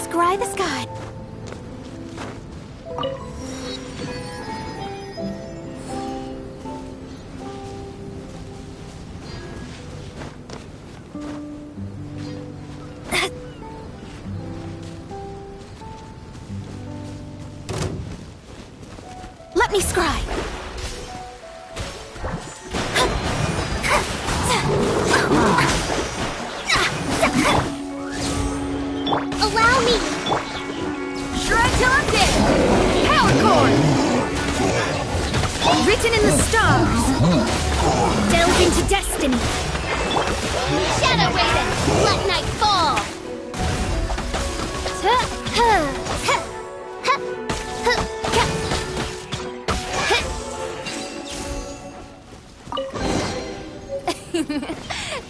Scry the sky. Let me scry. Allow me! Shred till I'm dead! Power cord! Written in the stars! Delve into destiny! Shadow Raven! Let night fall!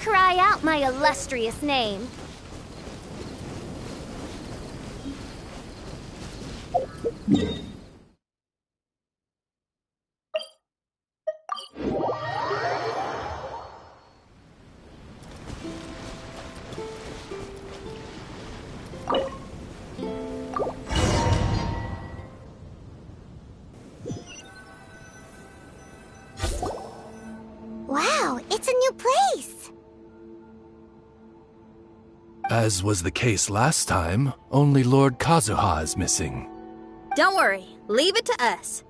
Cry out my illustrious name. Wow, it's a new place! As was the case last time, only Lord Kazuha is missing. Don't worry, leave it to us.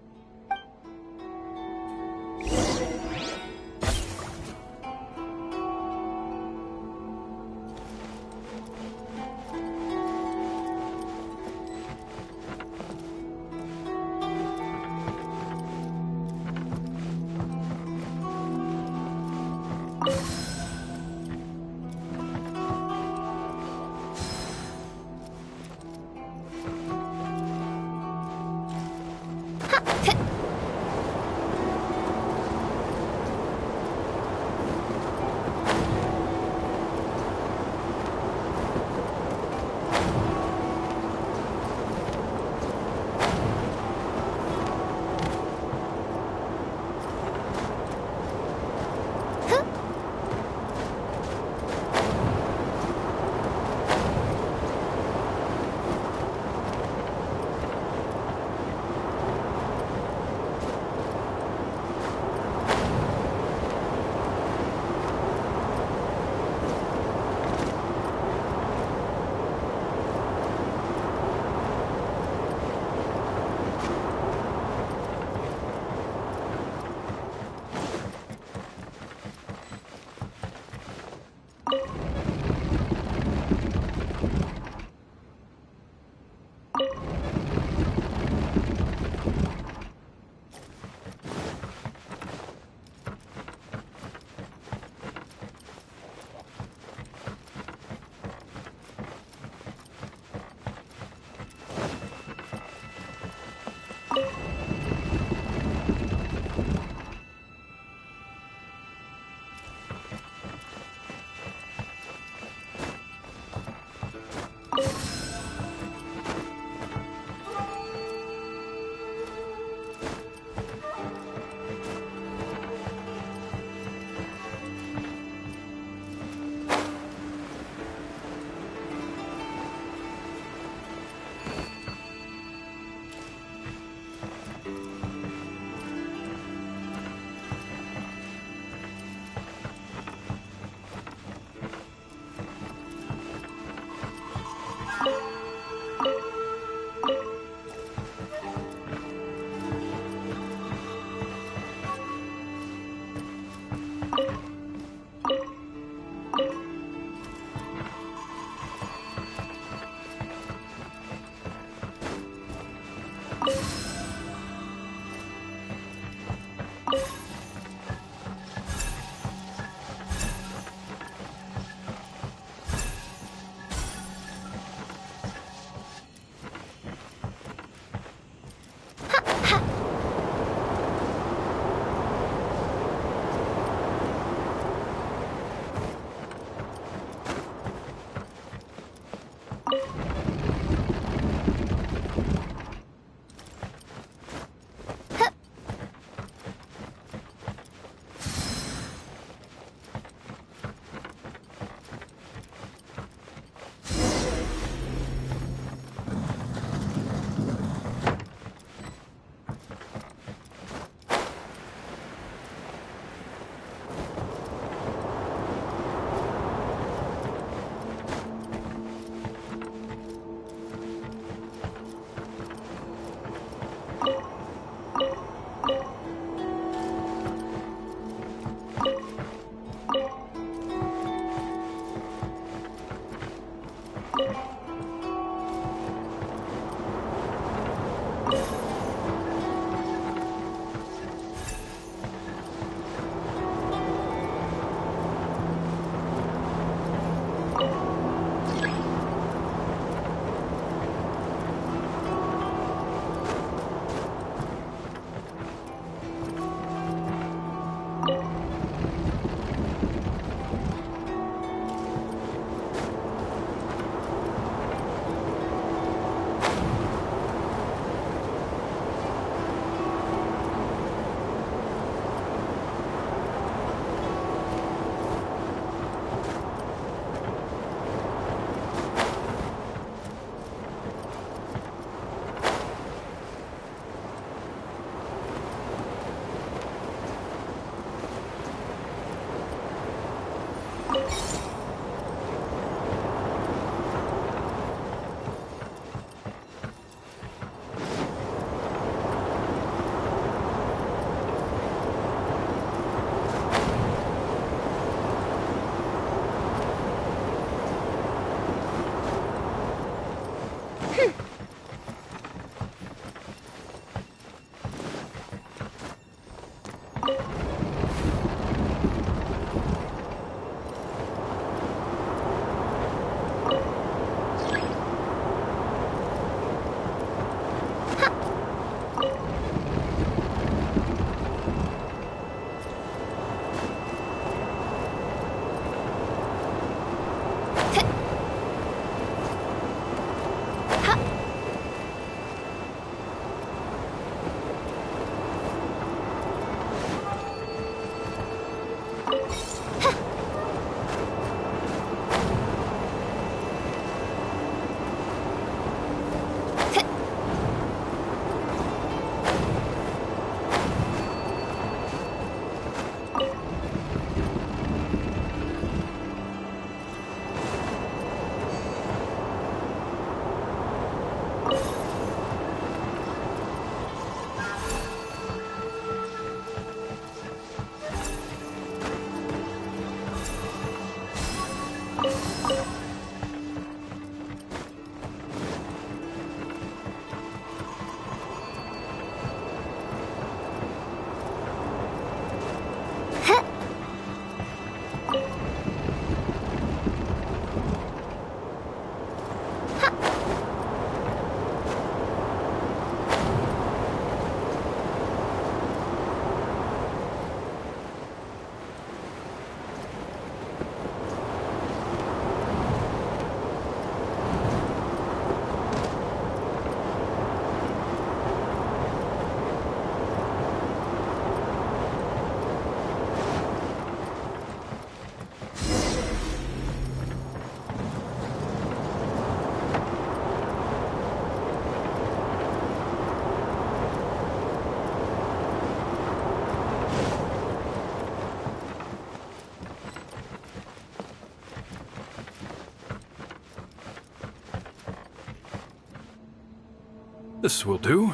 This will do.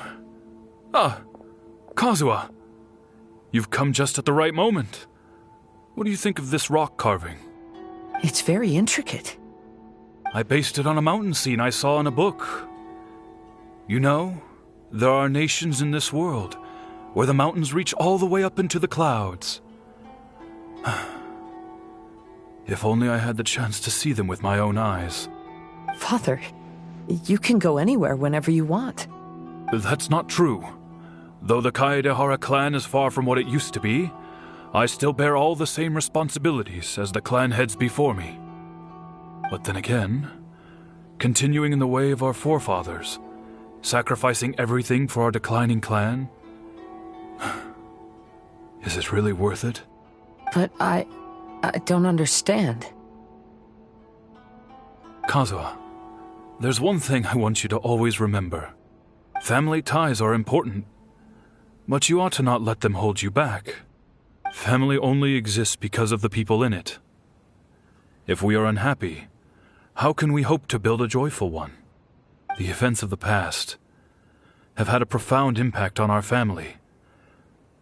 Ah, Kazuha. You've come just at the right moment. What do you think of this rock carving? It's very intricate. I based it on a mountain scene I saw in a book. You know, There are nations in this world where the mountains reach all the way up into the clouds. If only I had the chance to see them with my own eyes. Father, you can go anywhere whenever you want. That's not true. Though the Kaedehara clan is far from what it used to be, I still bear all the same responsibilities as the clan heads before me. But then again, continuing in the way of our forefathers, sacrificing everything for our declining clan, is it really worth it? But I don't understand. Kazuha, there's one thing I want you to always remember. Family ties are important, but you ought to not let them hold you back. Family only exists because of the people in it. If we are unhappy, how can we hope to build a joyful one? The events of the past have had a profound impact on our family,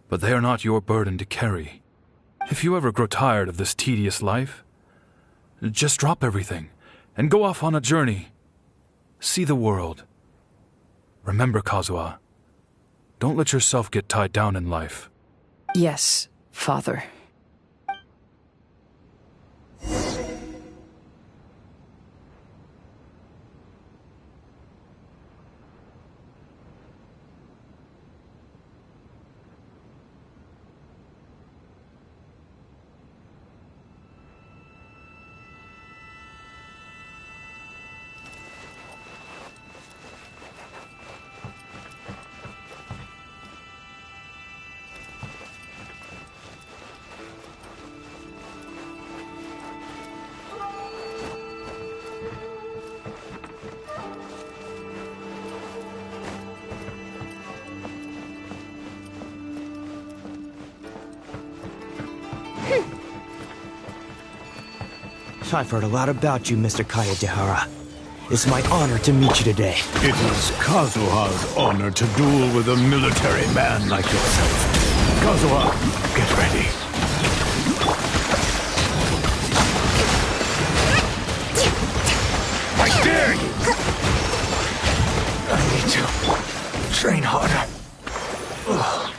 but they are not your burden to carry. If you ever grow tired of this tedious life, just drop everything and go off on a journey. See the world. Remember, Kazuha, don't let yourself get tied down in life. Yes, Father. I've heard a lot about you, Mr. Kaedehara. It's my honor to meet you today. It is Kazuha's honor to duel with a military man like yourself. Kazuha, get ready. I dare you! I need to train harder. Ugh.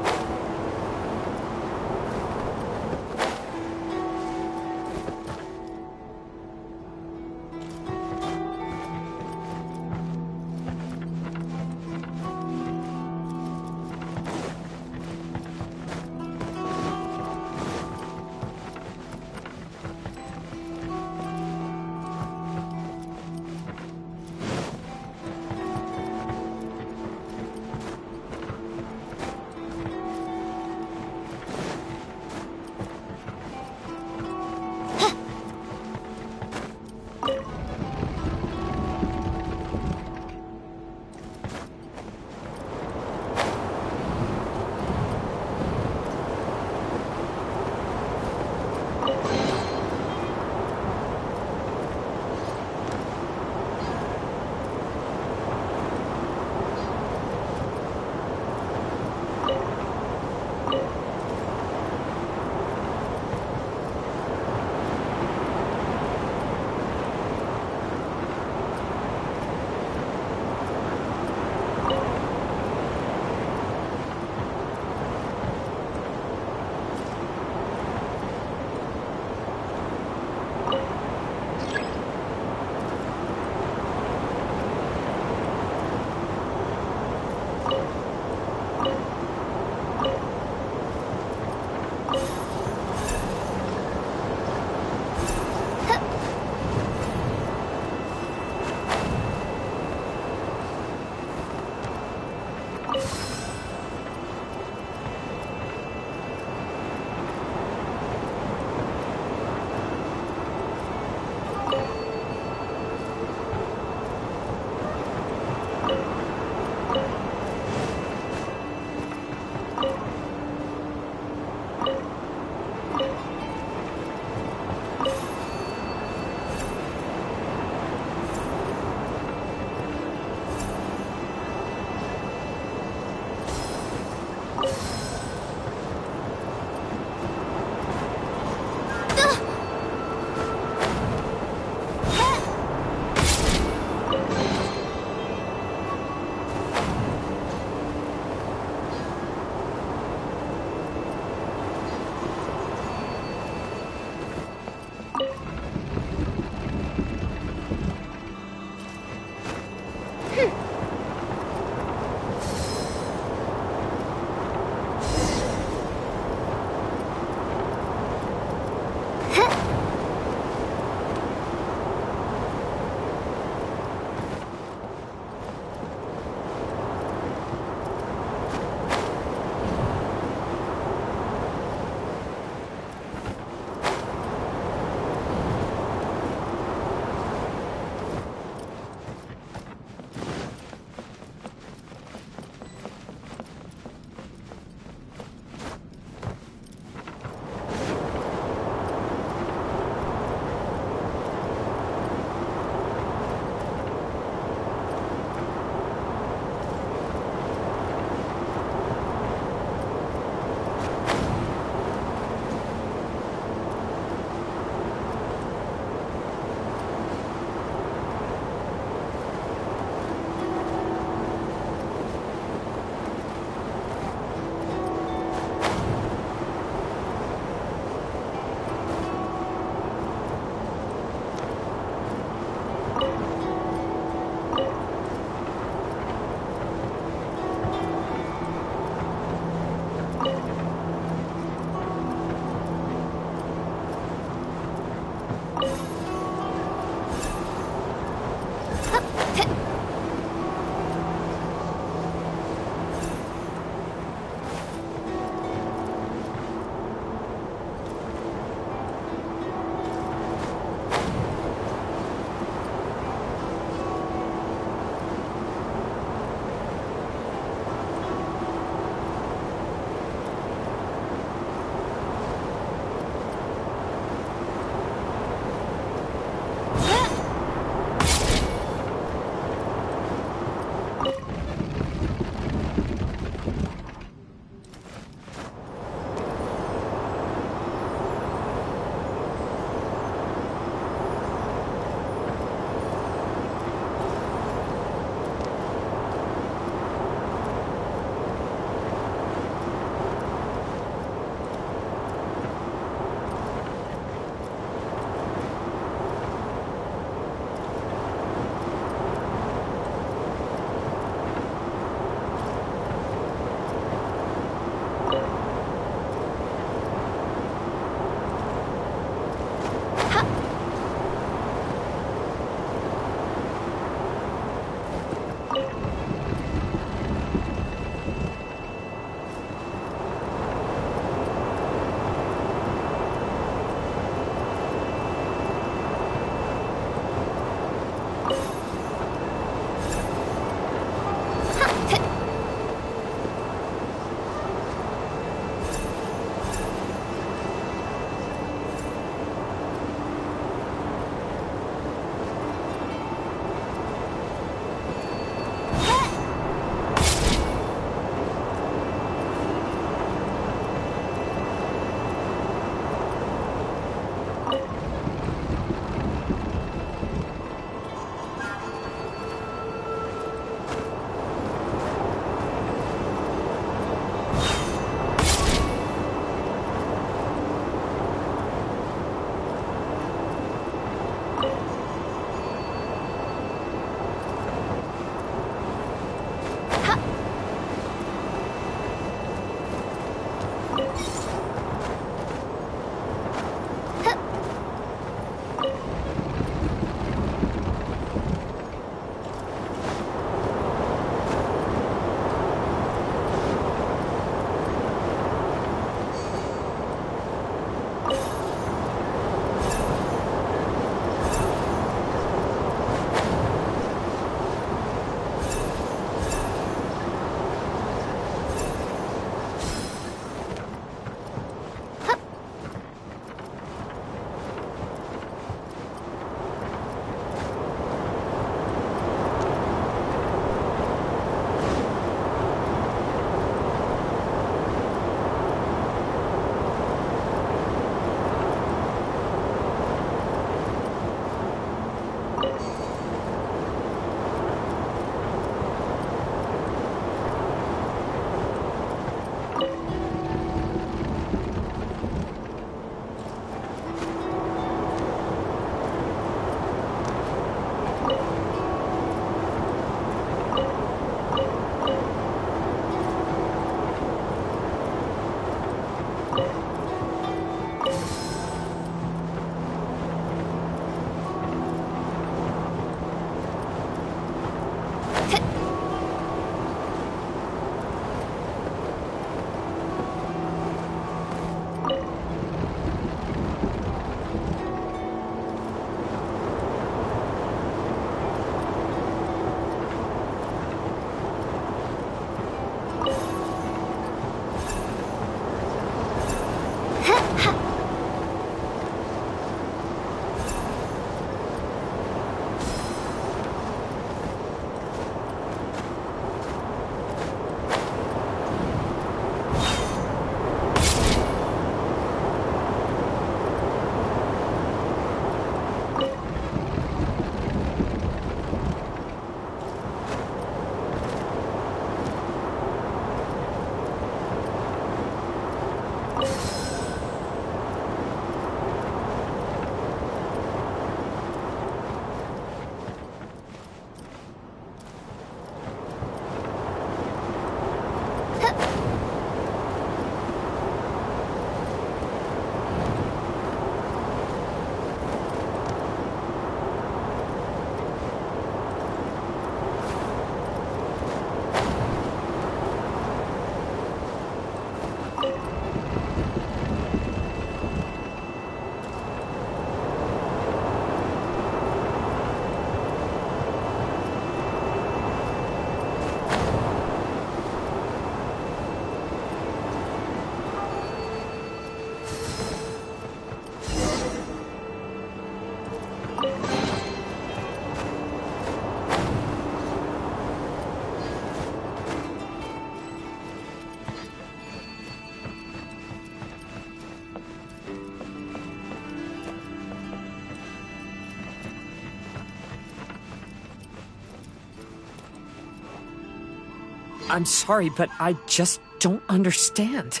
I'm sorry, but I just don't understand.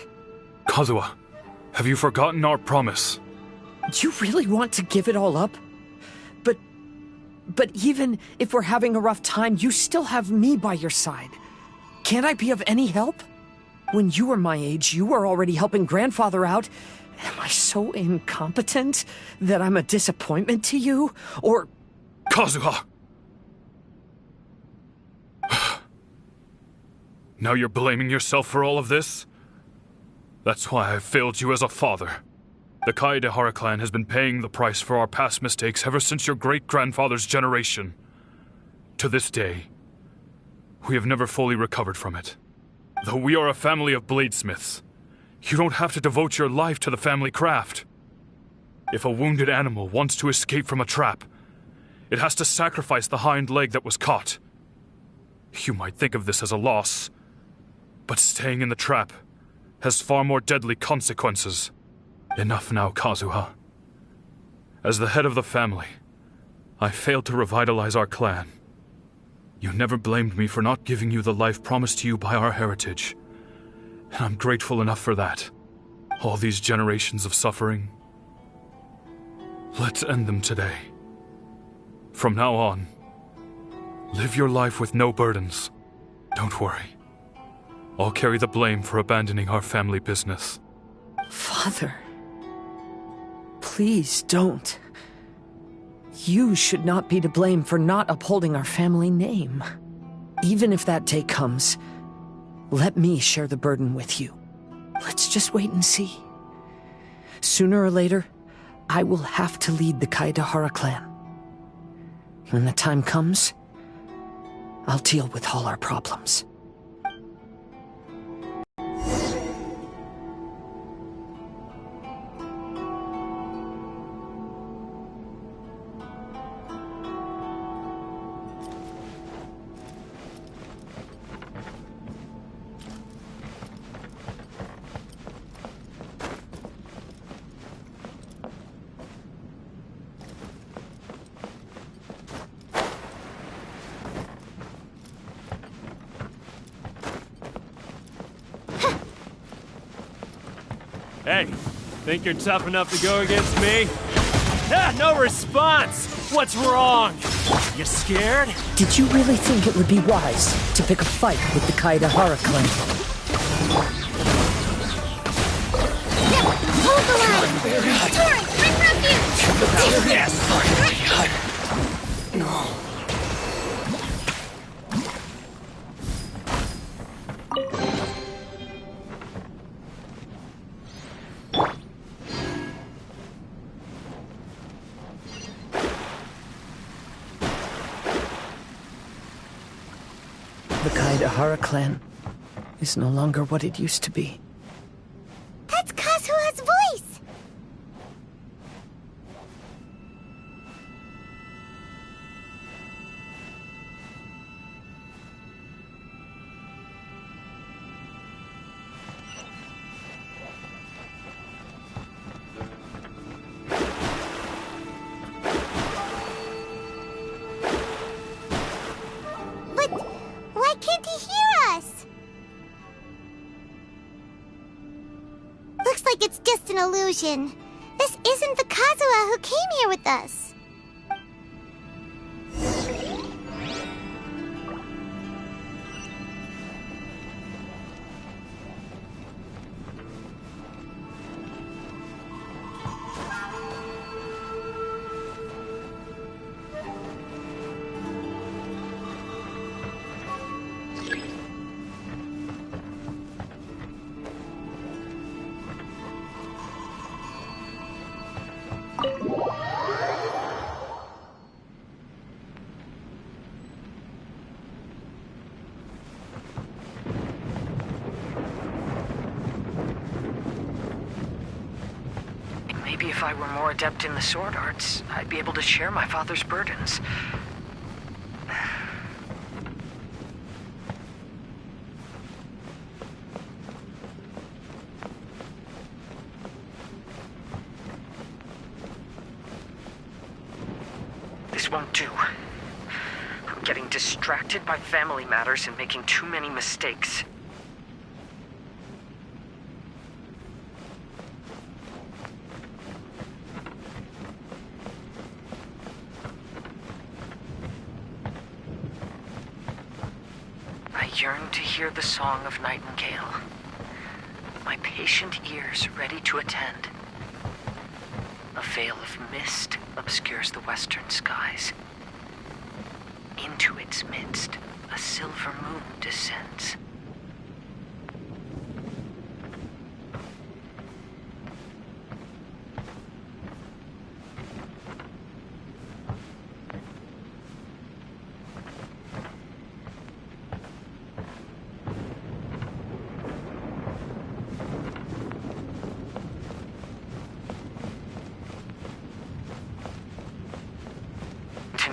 Kazuha, have you forgotten our promise? You really want to give it all up? But even if we're having a rough time, you still have me by your side. Can't I be of any help? When you were my age, you were already helping grandfather out. Am I so incompetent that I'm a disappointment to you? Or... Kazuha! Now you're blaming yourself for all of this? That's why I've failed you as a father. The Kaedehara clan has been paying the price for our past mistakes ever since your great-grandfather's generation. To this day, we have never fully recovered from it. Though we are a family of bladesmiths, you don't have to devote your life to the family craft. If a wounded animal wants to escape from a trap, it has to sacrifice the hind leg that was caught. You might think of this as a loss, but staying in the trap has far more deadly consequences. Enough now, Kazuha. As the head of the family, I failed to revitalize our clan. You never blamed me for not giving you the life promised to you by our heritage, and I'm grateful enough for that. All these generations of suffering, let's end them today. From now on, live your life with no burdens. Don't worry. I'll carry the blame for abandoning our family business. Father... Please don't. You should not be to blame for not upholding our family name. Even if that day comes, let me share the burden with you. Let's just wait and see. Sooner or later, I will have to lead the Kaedehara clan. When the time comes, I'll deal with all our problems. Hey, think you're tough enough to go against me? Ah, no response! What's wrong? You scared? Did you really think it would be wise to pick a fight with the Kaedehara clan? Hold the line! Tori, bring refuge! Yes! The Kaedehara clan is no longer what it used to be. That's Kazuha's voice! But why can't he hear us? Looks like it's just an illusion. This isn't the Kazuha who came here with us. Maybe if I were more adept in the sword arts, I'd be able to share my father's burdens. This won't do. I'm getting distracted by family matters and making too many mistakes. I yearn to hear the song of nightingale. My patient ears ready to attend. A veil of mist obscures the western skies. Into its midst, a silver moon descends.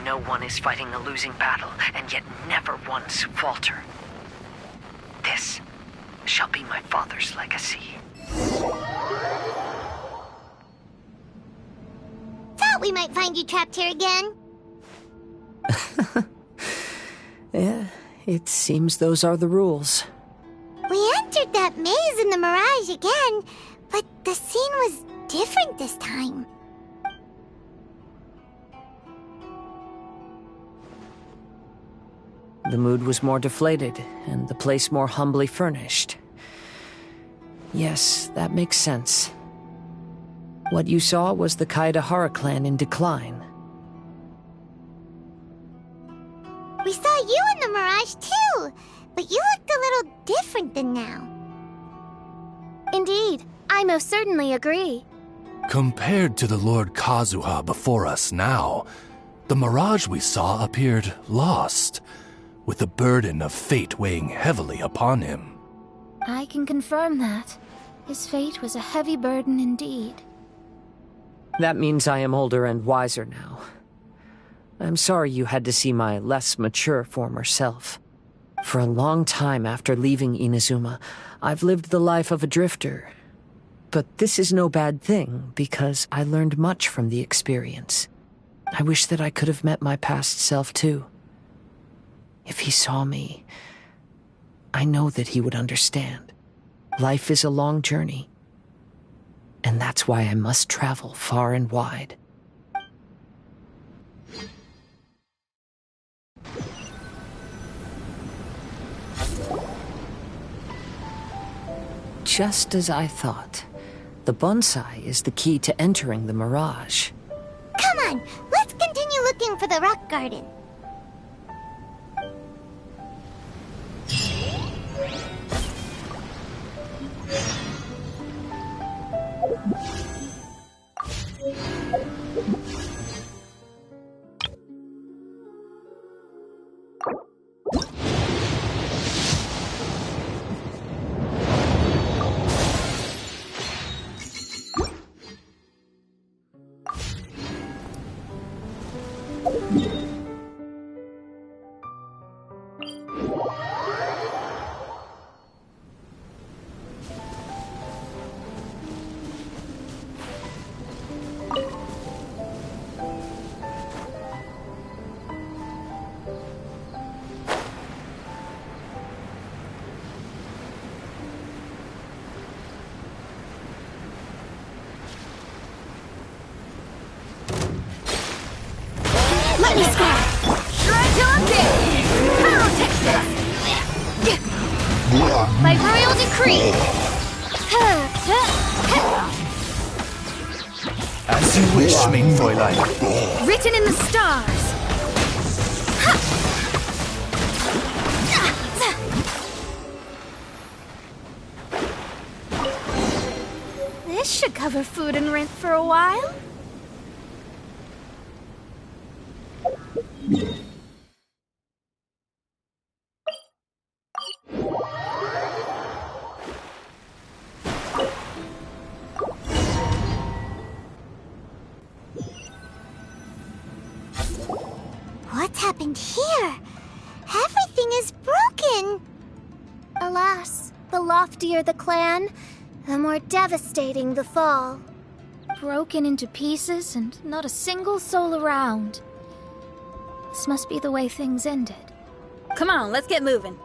No one is fighting a losing battle, and yet never once falter. This shall be my father's legacy. Thought we might find you trapped here again. Yeah, it seems those are the rules. We entered that maze in the Mirage again, but the scene was different this time. The mood was more deflated, and the place more humbly furnished. Yes, that makes sense. What you saw was the Kaedahara clan in decline. We saw you in the Mirage too, but you looked a little different than now. Indeed, I most certainly agree. Compared to the Lord Kazuha before us now, the mirage we saw appeared lost, with the burden of fate weighing heavily upon him. I can confirm that. His fate was a heavy burden indeed. That means I am older and wiser now. I'm sorry you had to see my less mature former self. For a long time after leaving Inazuma, I've lived the life of a drifter. But this is no bad thing, because I learned much from the experience. I wish that I could have met my past self too. If he saw me, I know that he would understand. Life is a long journey, and that's why I must travel far and wide. Just as I thought, the bonsai is the key to entering the Mirage. Come on, let's continue looking for the rock garden. Let me score! Shred till I'm dead! Pyrotech this! By royal decree! As you wish, mein Fräulein. Written in the stars! This should cover food and rent for a while. What's happened here? Everything is broken! Alas, the loftier the clan, the more devastating the fall. Broken into pieces and not a single soul around. This must be the way things ended. Come on, let's get moving.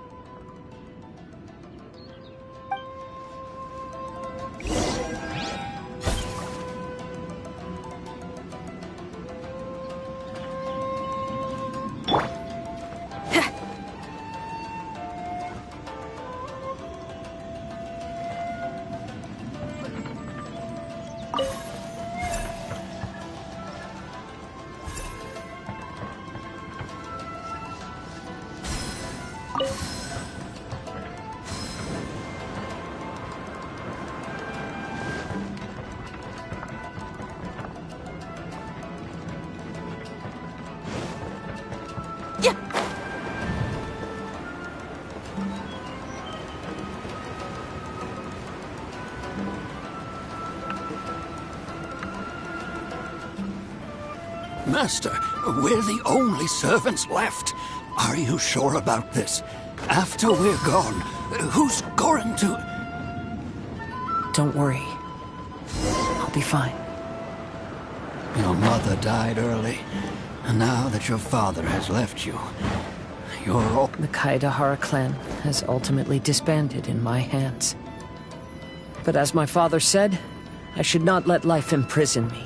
Master, we're the only servants left. Are you sure about this? After we're gone, who's going to... Don't worry. I'll be fine. Your mother died early, and now that your father has left you, you're all... The Kaedahara clan has ultimately disbanded in my hands. But as my father said, I should not let life imprison me.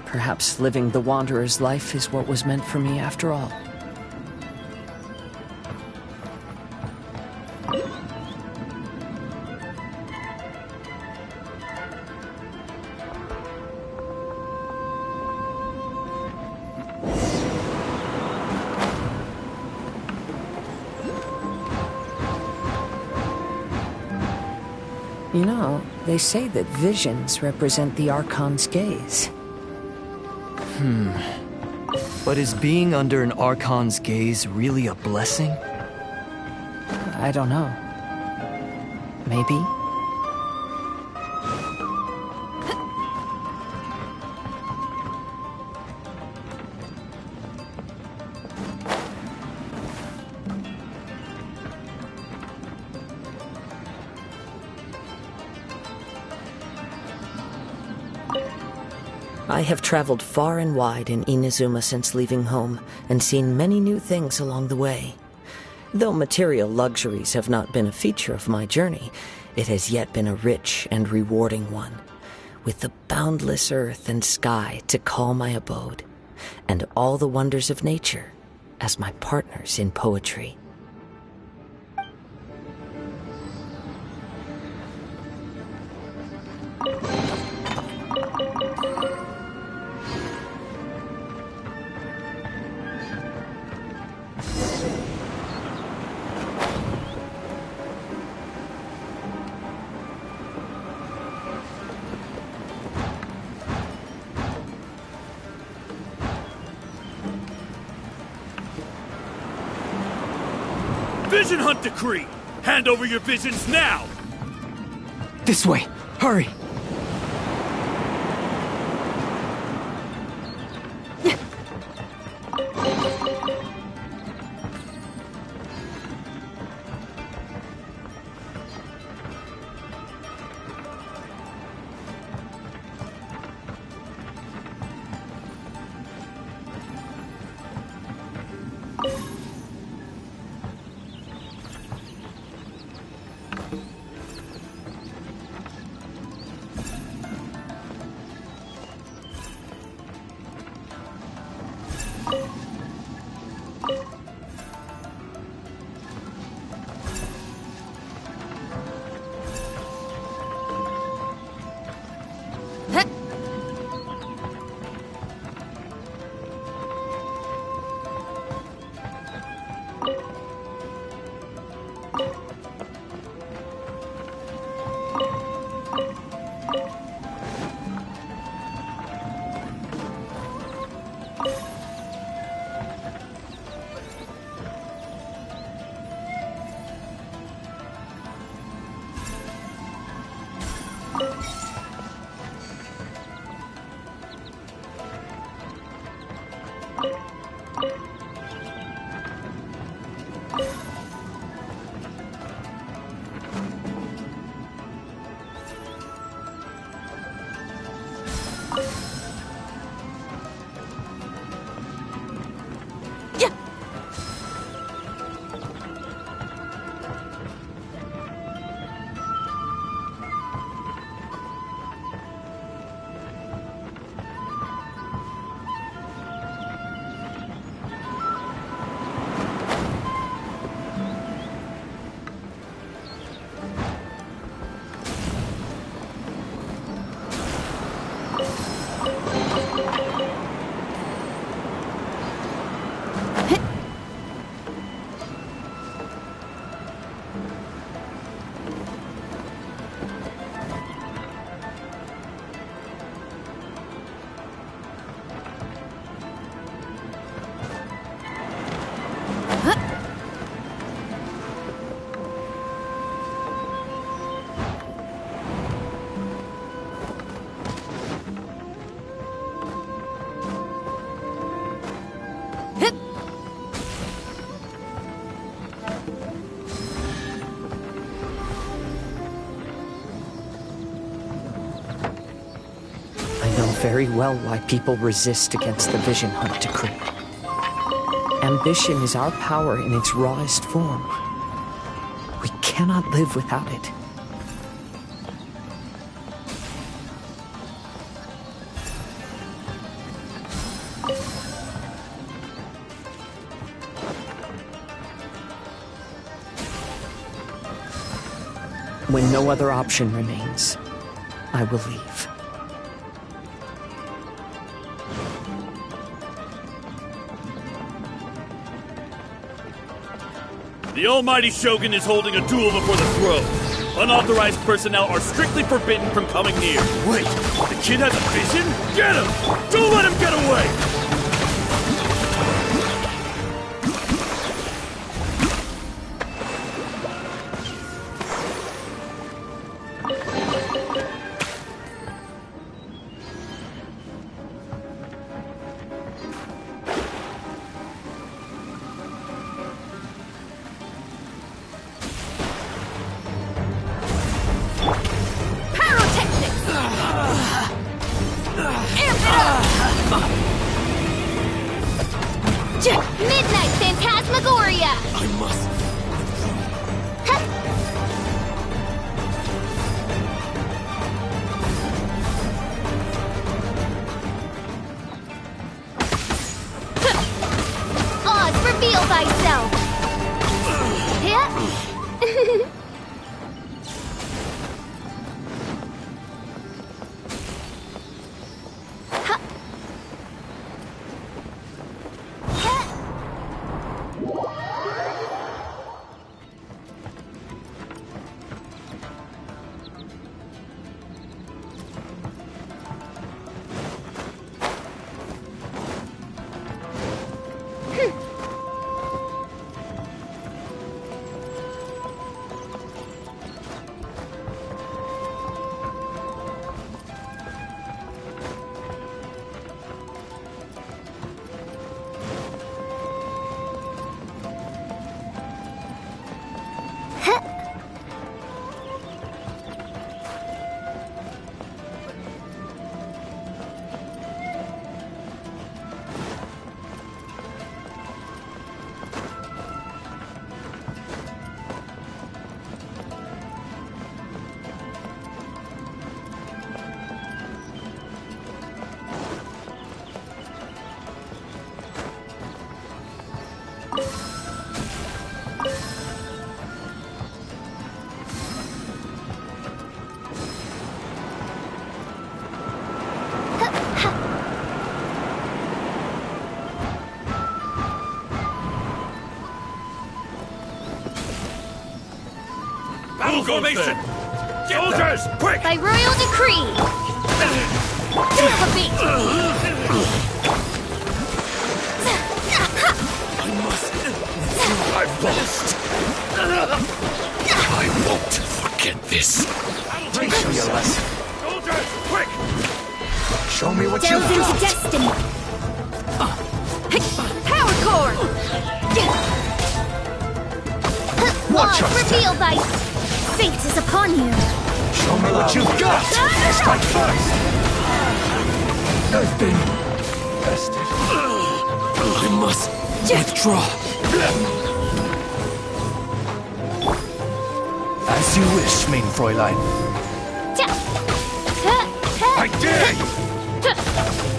Perhaps living the Wanderer's life is what was meant for me after all. You know, they say that visions represent the Archon's gaze. But is being under an Archon's gaze really a blessing? I don't know. Maybe? I have traveled far and wide in Inazuma since leaving home, and seen many new things along the way. Though material luxuries have not been a feature of my journey, it has yet been a rich and rewarding one, with the boundless earth and sky to call my abode, and all the wonders of nature as my partners in poetry. Vision Hunt Decree! Hand over your visions now! This way! Hurry! Very well why people resist against the Vision Hunt decree. Ambition is our power in its rawest form. We cannot live without it. When no other option remains, I will leave. The Almighty Shogun is holding a duel before the throne. Unauthorized personnel are strictly forbidden from coming near. Wait, the kid has a vision? Get him! Don't let him get away! Midnight Phantasmagoria! I must. Oz, reveal thyself! Battle formation! Soldiers, quick! By royal decree! Feel the beat! I've lost. I won't forget this. Teach me a lesson. Soldiers, quick! Show me what Delve you've into got. destiny! Power core! Watch Oz, us. reveal thy... Fate is upon you! Show me what you've got. Strike first. I've been bested. I must withdraw. As you wish, mein Fräulein. I dare you.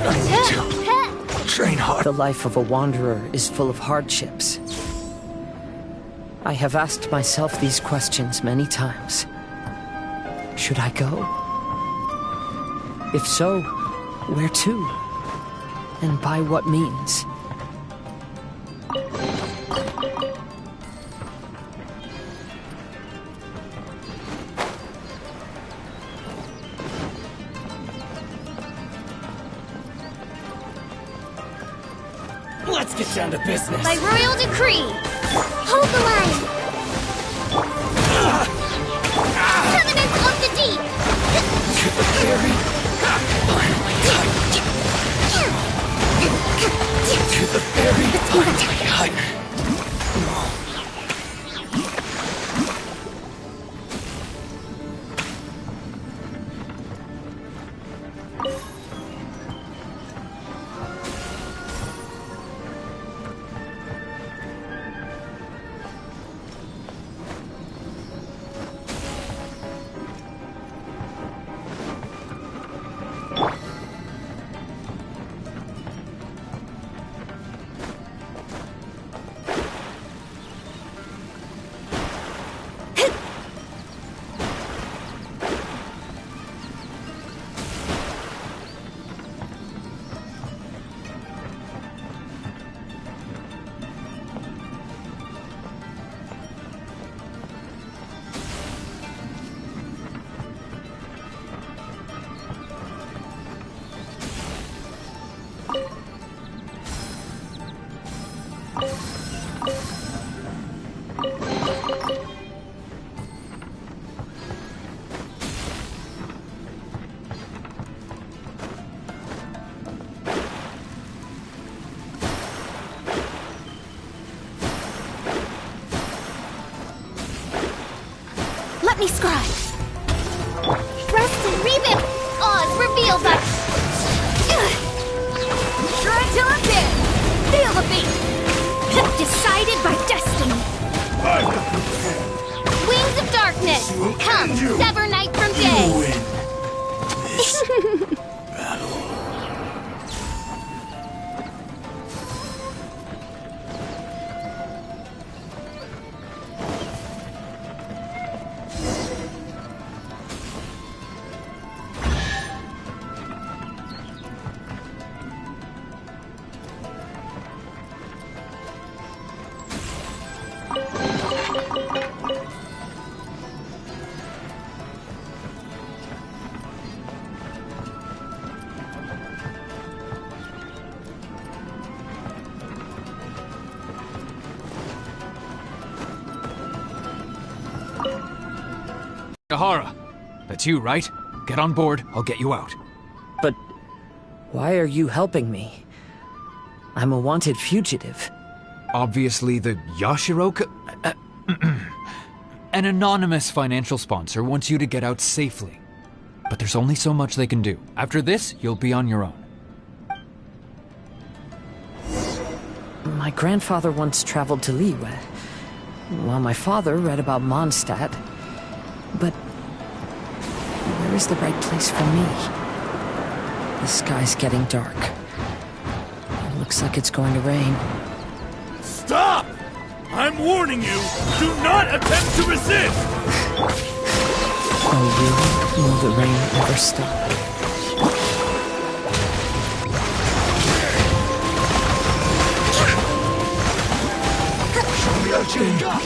I need to train hard. The life of a wanderer is full of hardships. I have asked myself these questions many times. Should I go? If so, where to? And by what means? Let's get down to business. By royal decree, hold the line. Covenant of the deep. To the very... To the very... Let me scribe. Rest and rebuild. Oz revealed by... Try till I'm dead. Feel the beat. Decided by destiny. Wings of darkness. Come, sever night from day. Ahara, that's you, right? Get on board, I'll get you out. But why are you helping me? I'm a wanted fugitive. Obviously the Yashiro... An anonymous financial sponsor wants you to get out safely. But there's only so much they can do. After this, you'll be on your own. My grandfather once traveled to Liyue, while my father read about Mondstadt. But where is the right place for me? The sky's getting dark. It looks like it's going to rain. Stop! I'm warning you, do not attempt to resist! Oh, really? Will the rain ever stop? Show me what you got,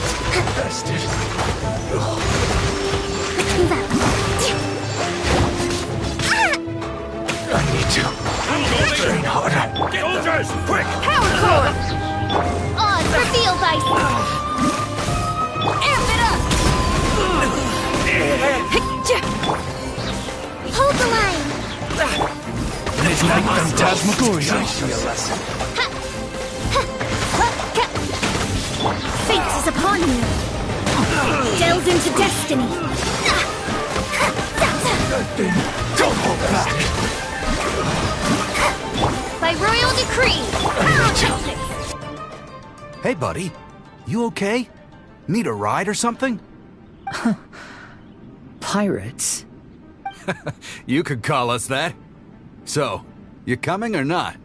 bastard! I need to train harder. Soldiers, quick! Power core! Oz revealed by... Amp it up! Hold the line! It's like Phantasmagoria. Fate is upon you! Delved into destiny! Don't hold back! By royal decree! Hey, buddy. You okay? Need a ride or something? Pirates? You could call us that. So, you coming or not?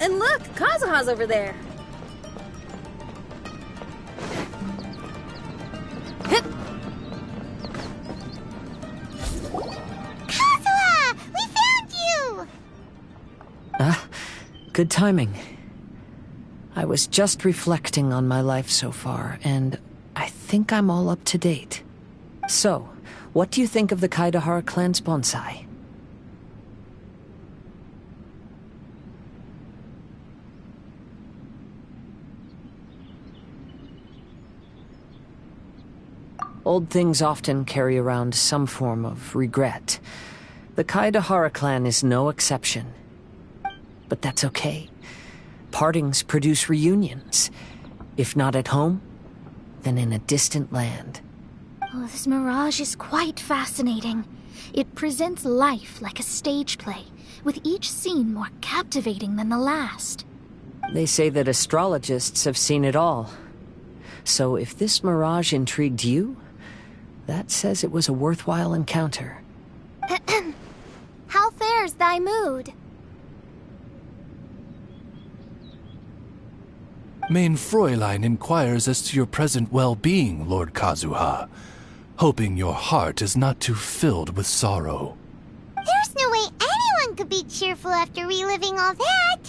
And look, Kazuha's over there. Good timing. I was just reflecting on my life so far, and I think I'm all up to date. So, what do you think of the Kaidahara clan's bonsai? Old things often carry around some form of regret. The Kaidahara clan is no exception. But that's okay. Partings produce reunions. If not at home, then in a distant land. Oh, this mirage is quite fascinating. It presents life like a stage play, with each scene more captivating than the last. They say that astrologists have seen it all. So if this mirage intrigued you, that says it was a worthwhile encounter. How fares thy mood? Main Fräulein inquires as to your present well-being, Lord Kazuha, hoping your heart is not too filled with sorrow. There's no way anyone could be cheerful after reliving all that.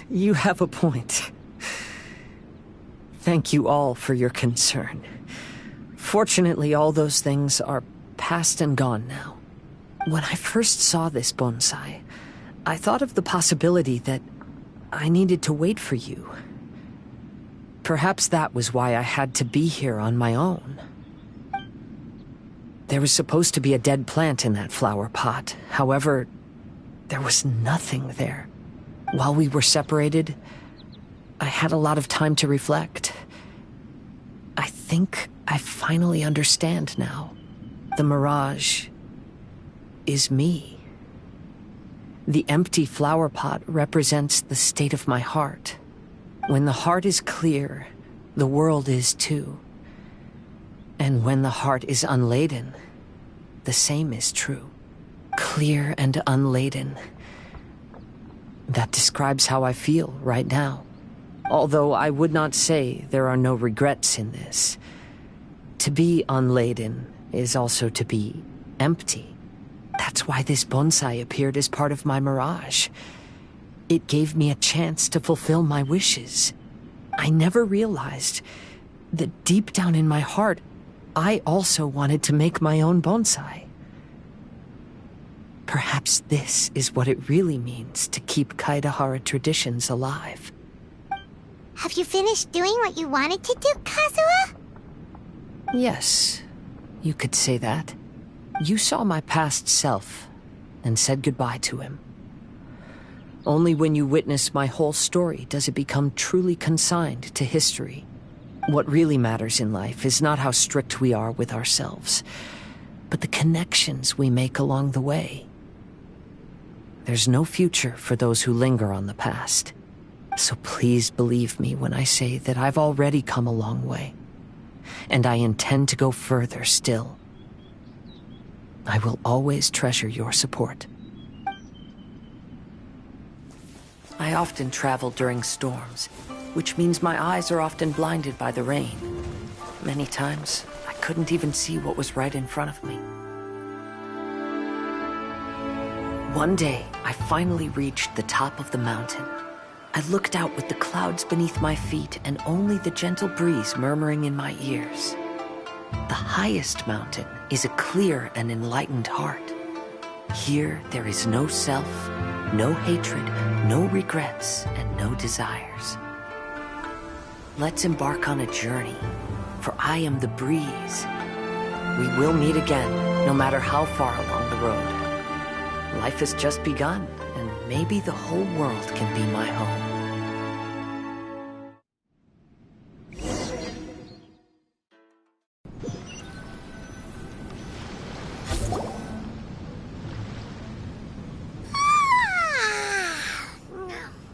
You have a point. Thank you all for your concern. Fortunately, all those things are past and gone now. When I first saw this bonsai, I thought of the possibility that I needed to wait for you. Perhaps that was why I had to be here on my own. There was supposed to be a dead plant in that flower pot. However, there was nothing there. While we were separated, I had a lot of time to reflect. I think I finally understand now. The mirage is me. The empty flower pot represents the state of my heart. When the heart is clear, the world is too. And when the heart is unladen, the same is true. Clear and unladen. That describes how I feel right now. Although I would not say there are no regrets in this. To be unladen is also to be empty. That's why this bonsai appeared as part of my mirage. It gave me a chance to fulfill my wishes. I never realized that deep down in my heart, I also wanted to make my own bonsai. Perhaps this is what it really means to keep Kaidahara traditions alive. Have you finished doing what you wanted to do, Kazuha? Yes, you could say that. You saw my past self and said goodbye to him. Only when you witness my whole story does it become truly consigned to history. What really matters in life is not how strict we are with ourselves, but the connections we make along the way. There's no future for those who linger on the past. So please believe me when I say that I've already come a long way. And I intend to go further still. I will always treasure your support. I often travel during storms, which means my eyes are often blinded by the rain. Many times, I couldn't even see what was right in front of me. One day, I finally reached the top of the mountain. I looked out with the clouds beneath my feet and only the gentle breeze murmuring in my ears. The highest mountain is a clear and enlightened heart. Here, there is no self, no hatred, no regrets, and no desires. Let's embark on a journey, for I am the breeze. We will meet again, no matter how far along the road. Life has just begun, and maybe the whole world can be my home.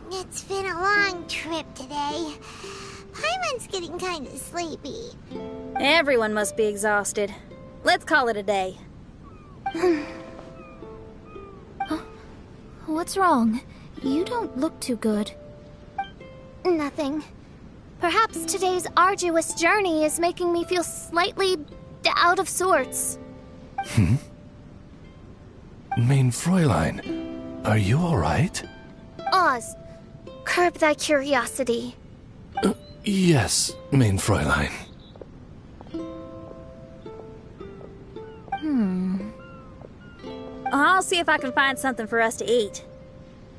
It's been a long trip today. Paimon's getting kind of sleepy. Everyone must be exhausted. Let's call it a day. What's wrong? You don't look too good. Nothing. Perhaps today's arduous journey is making me feel slightly out of sorts. Main Fräulein, Are you alright? Oz, curb thy curiosity. Yes, mein Fräulein. I'll see if I can find something for us to eat.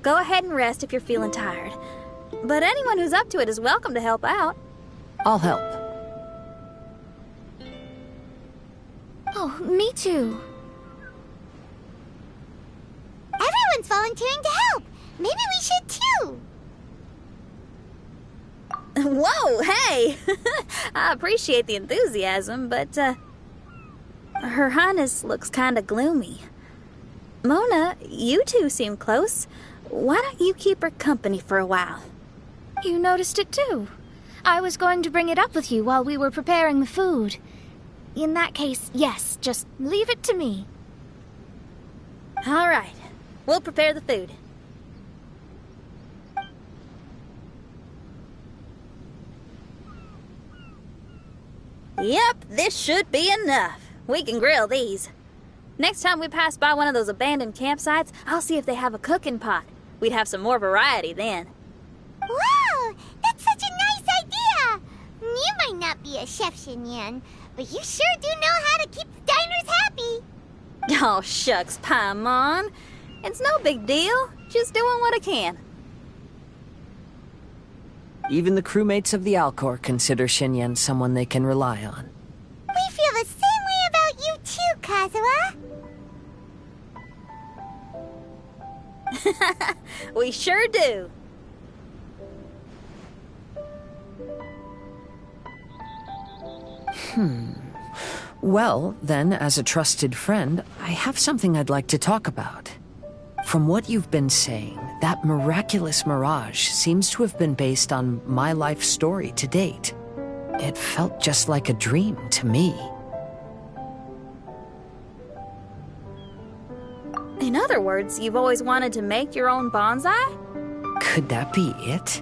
Go ahead and rest if you're feeling tired. But anyone who's up to it is welcome to help out. I'll help. Oh, me too. Everyone's volunteering to help. Maybe we should too. Whoa, hey! I appreciate the enthusiasm, but, Her Highness looks kinda gloomy. Mona, you two seem close. Why don't you keep her company for a while? You noticed it too. I was going to bring it up with you while we were preparing the food. In that case, yes, just leave it to me. All right. We'll prepare the food. Yep, this should be enough. We can grill these. Next time we pass by one of those abandoned campsites, I'll see if they have a cooking pot. We'd have some more variety then. Wow! That's such a nice idea! You might not be a chef, Xinyan, but you sure do know how to keep the diners happy. Oh, shucks, Paimon. It's no big deal. Just doing what I can. Even the crewmates of the Alcor consider Xinyan someone they can rely on. We feel the same way about you too, Kazuha. We sure do. Well, then, as a trusted friend, I have something I'd like to talk about. From what you've been saying, that miraculous mirage seems to have been based on my life story to date. It felt just like a dream to me. In other words, you've always wanted to make your own bonsai? Could that be it?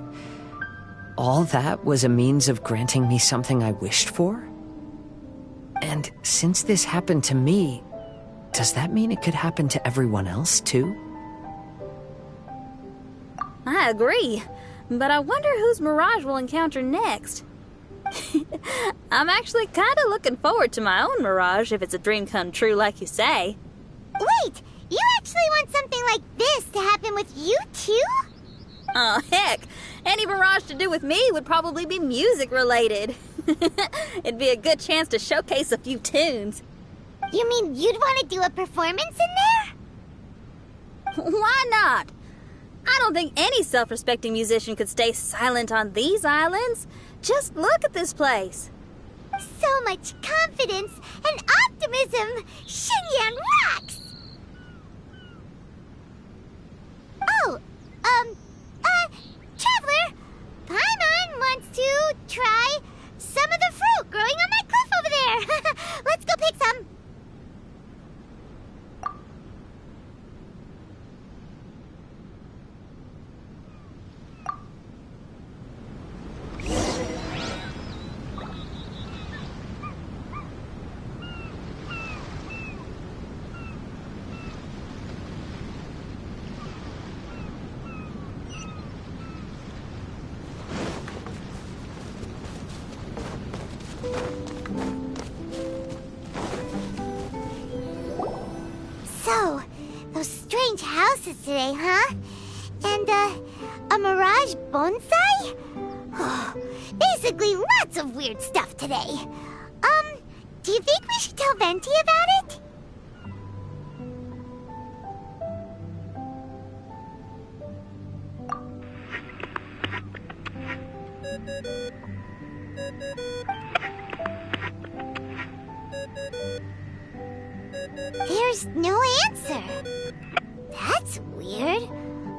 All that was a means of granting me something I wished for? And since this happened to me, does that mean it could happen to everyone else too? I agree, but I wonder whose mirage we'll encounter next. I'm actually kind of looking forward to my own mirage if it's a dream come true like you say. Wait, you actually want something like this to happen with you too? Oh, heck. Any mirage to do with me would probably be music related. It'd be a good chance to showcase a few tunes. You mean you'd want to do a performance in there? Why not? I don't think any self-respecting musician could stay silent on these islands. Just look at this place. So much confidence and optimism. Xinyan rocks! Oh, Traveler, Paimon wants to try some of the fruit growing on that cliff over there. Let's go pick some. So, those strange houses today, huh? And, a mirage bonsai? Basically, lots of weird stuff today. Do you think we should tell Venti about it? There's no answer. That's weird.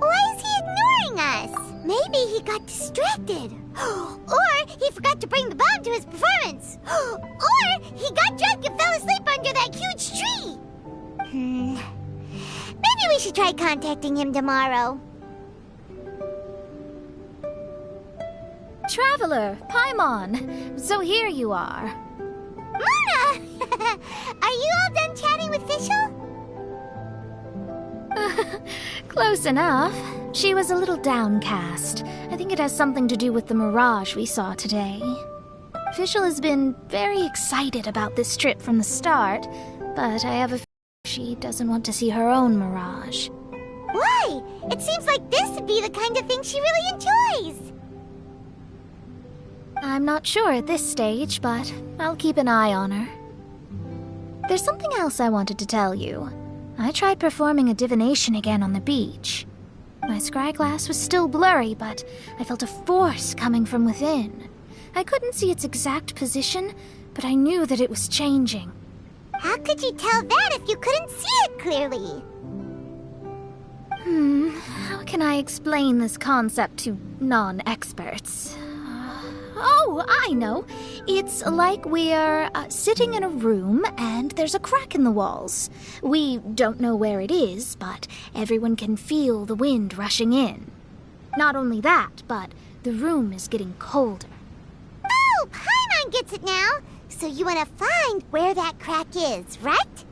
Why is he ignoring us? Maybe he got distracted. Or he forgot to bring the bomb to his performance. Or he got drunk and fell asleep under that huge tree. Maybe we should try contacting him tomorrow. Traveler, Paimon. So here you are. Mona! Are you all done chatting with Fischl? Close enough. She was a little downcast. I think it has something to do with the mirage we saw today. Fischl has been very excited about this trip from the start, but I have a feeling she doesn't want to see her own mirage. Why? It seems like this would be the kind of thing she really enjoys. I'm not sure at this stage, but I'll keep an eye on her. There's something else I wanted to tell you. I tried performing a divination again on the beach. My scryglass was still blurry, but I felt a force coming from within. I couldn't see its exact position, but I knew that it was changing. How could you tell that if you couldn't see it clearly? How can I explain this concept to non-experts? Oh, I know. It's like we're sitting in a room and there's a crack in the walls. We don't know where it is, but everyone can feel the wind rushing in. Not only that, but the room is getting colder. Oh, Paimon gets it now. So you want to find where that crack is, right?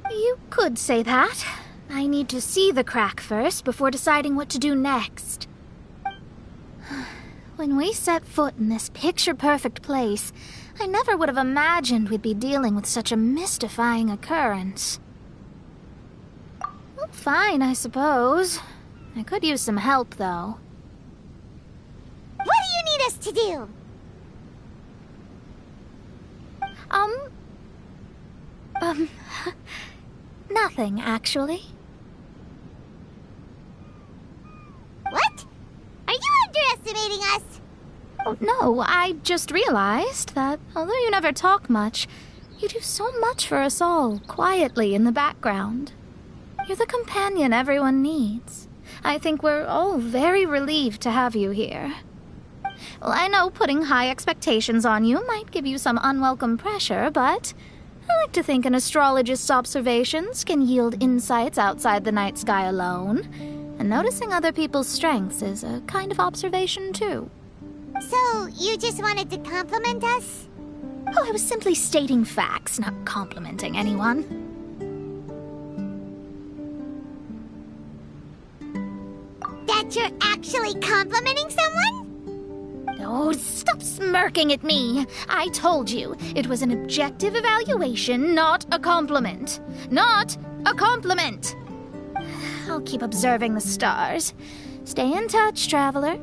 You could say that. I need to see the crack first before deciding what to do next. When we set foot in this picture-perfect place, I never would have imagined we'd be dealing with such a mystifying occurrence. Well, fine, I suppose. I could use some help, though. What do you need us to do? Nothing, actually. What? Are you underestimating us? Oh, no, I just realized that although you never talk much, you do so much for us all, quietly in the background. You're the companion everyone needs. I think we're all very relieved to have you here. Well, I know putting high expectations on you might give you some unwelcome pressure, but I like to think an astrologist's observations can yield insights outside the night sky alone. And noticing other people's strengths is a kind of observation, too. So, you just wanted to compliment us? Oh, I was simply stating facts, not complimenting anyone. That you're actually complimenting someone? Oh, stop smirking at me. I told you, it was an objective evaluation, not a compliment. Not a compliment! I'll keep observing the stars. Stay in touch, traveler.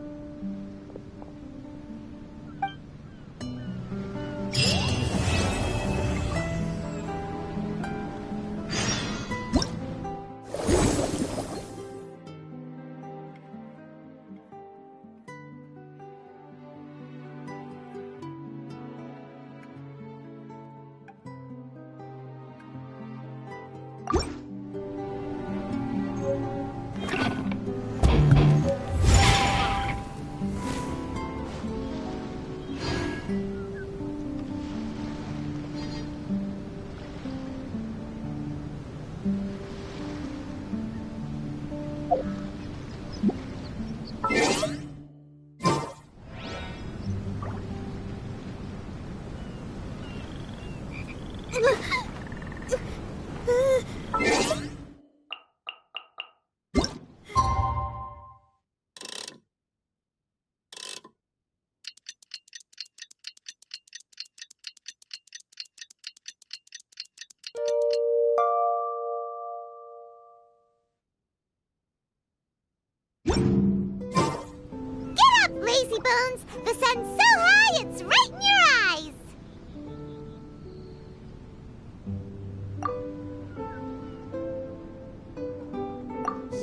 Lazy Bones! The sun's so high, it's right in your eyes!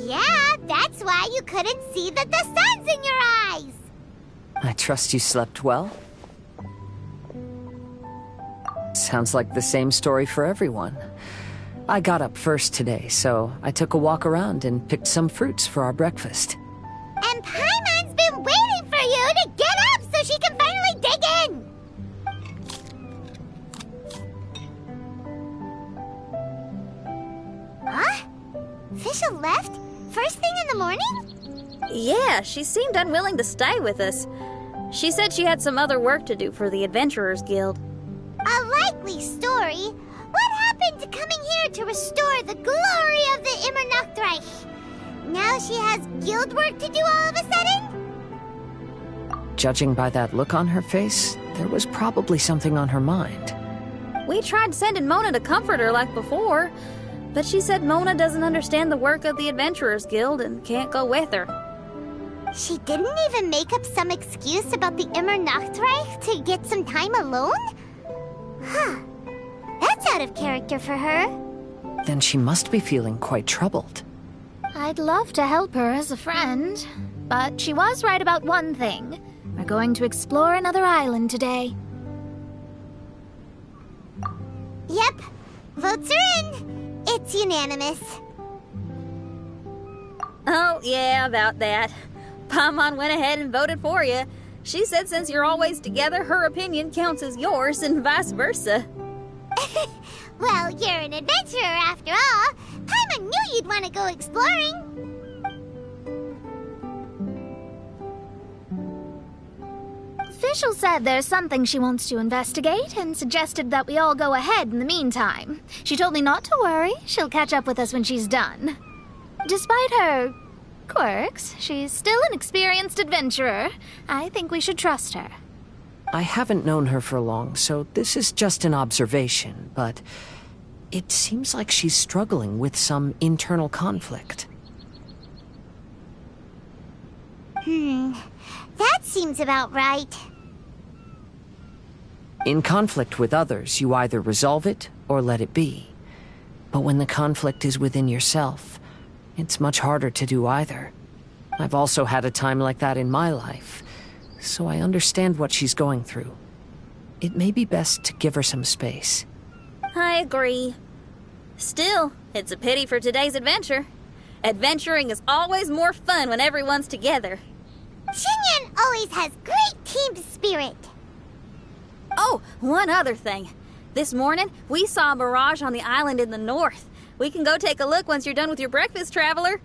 Yeah, that's why you couldn't see that the sun's in your eyes! I trust you slept well? Sounds like the same story for everyone. I got up first today, so I took a walk around and picked some fruits for our breakfast. And Paimon's been waiting for you to get up so she can finally dig in! Huh? Fischl left? First thing in the morning? Yeah, she seemed unwilling to stay with us. She said she had some other work to do for the Adventurers Guild. A likely story. What happened open to coming here to restore the glory of the Immernachtreich. Now she has guild work to do all of a sudden? Judging by that look on her face, there was probably something on her mind. We tried sending Mona to comfort her like before, but she said Mona doesn't understand the work of the Adventurers Guild and can't go with her. She didn't even make up some excuse about the Immernachtreich to get some time alone? Huh. That's out of character for her. Then she must be feeling quite troubled. I'd love to help her as a friend, but she was right about one thing. We're going to explore another island today. Yep. Votes are in. It's unanimous. Oh, yeah, about that. Paimon went ahead and voted for you. She said since you're always together, her opinion counts as yours and vice versa. Well, you're an adventurer after all. Paimon knew you'd want to go exploring. Fischl said there's something she wants to investigate and suggested that we all go ahead in the meantime. She told me not to worry. She'll catch up with us when she's done. Despite her quirks, she's still an experienced adventurer. I think we should trust her. I haven't known her for long, so this is just an observation, but it seems like she's struggling with some internal conflict. That seems about right. In conflict with others, you either resolve it or let it be. But when the conflict is within yourself, it's much harder to do either. I've also had a time like that in my life, so I understand what she's going through. It may be best to give her some space. I agree. Still, it's a pity for today's adventure. Adventuring is always more fun when everyone's together. Xinyan always has great team spirit. Oh, one other thing. This morning, we saw a mirage on the island in the north. We can go take a look once you're done with your breakfast, traveler.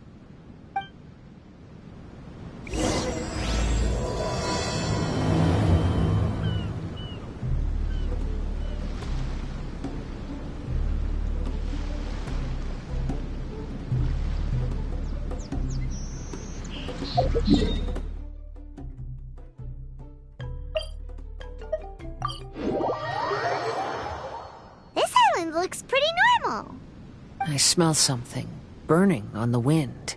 This island looks pretty normal. I smell something burning on the wind.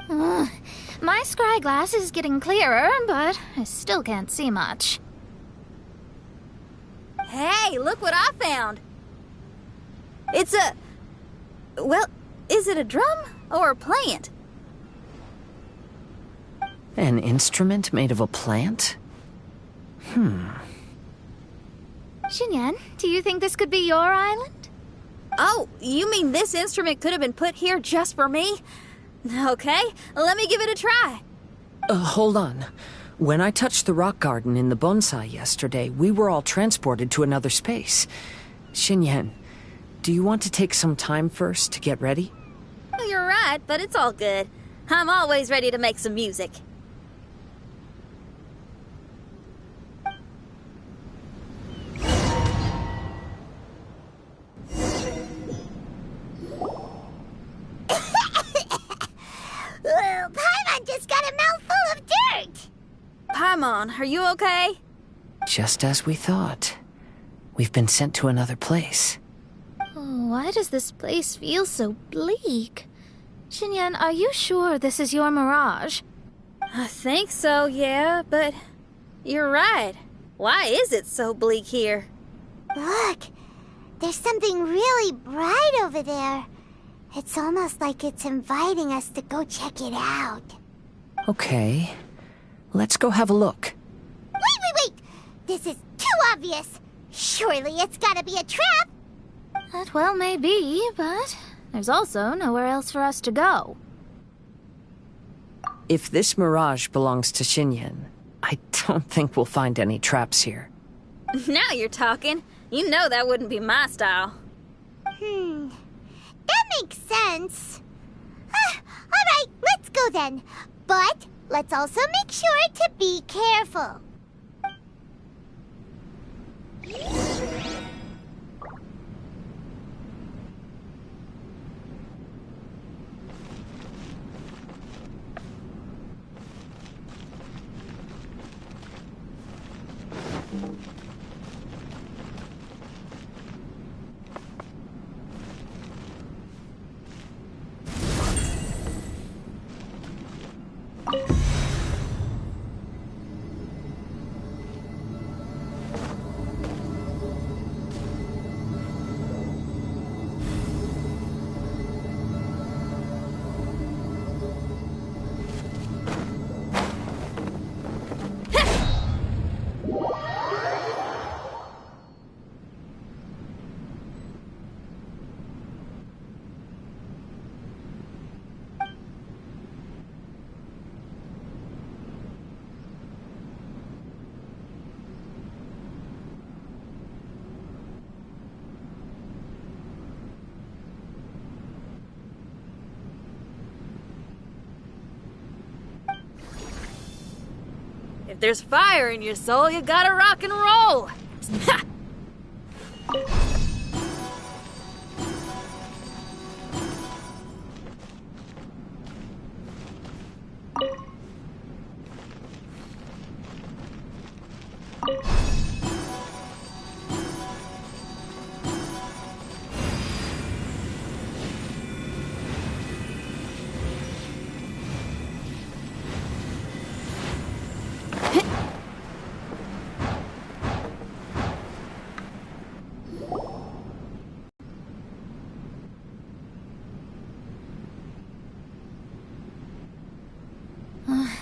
My scry glass is getting clearer, but I still can't see much. Hey, look what I found. It's a... Well, is it a drum or a plant? An instrument made of a plant? Xinyan, do you think this could be your island? Oh, you mean this instrument could have been put here just for me? Okay, let me give it a try. Hold on. When I touched the rock garden in the bonsai yesterday, we were all transported to another space. Xinyan, do you want to take some time first to get ready? You're right, but it's all good. I'm always ready to make some music. Paimon just got a mouthful of dirt. Paimon, are you okay? Just as we thought. We've been sent to another place. Oh, why does this place feel so bleak? Xinyan, are you sure this is your mirage? I think so, yeah, but you're right. Why is it so bleak here? Look, there's something really bright over there. It's almost like it's inviting us to go check it out. Okay, let's go have a look. Wait! This is too obvious. Surely it's gotta be a trap. That well may be, but there's also nowhere else for us to go. If this mirage belongs to Xinyan, I don't think we'll find any traps here. Now you're talking. You know that wouldn't be my style. That makes sense. Alright, let's go then. But let's also make sure to be careful. If there's fire in your soul, you gotta rock and roll.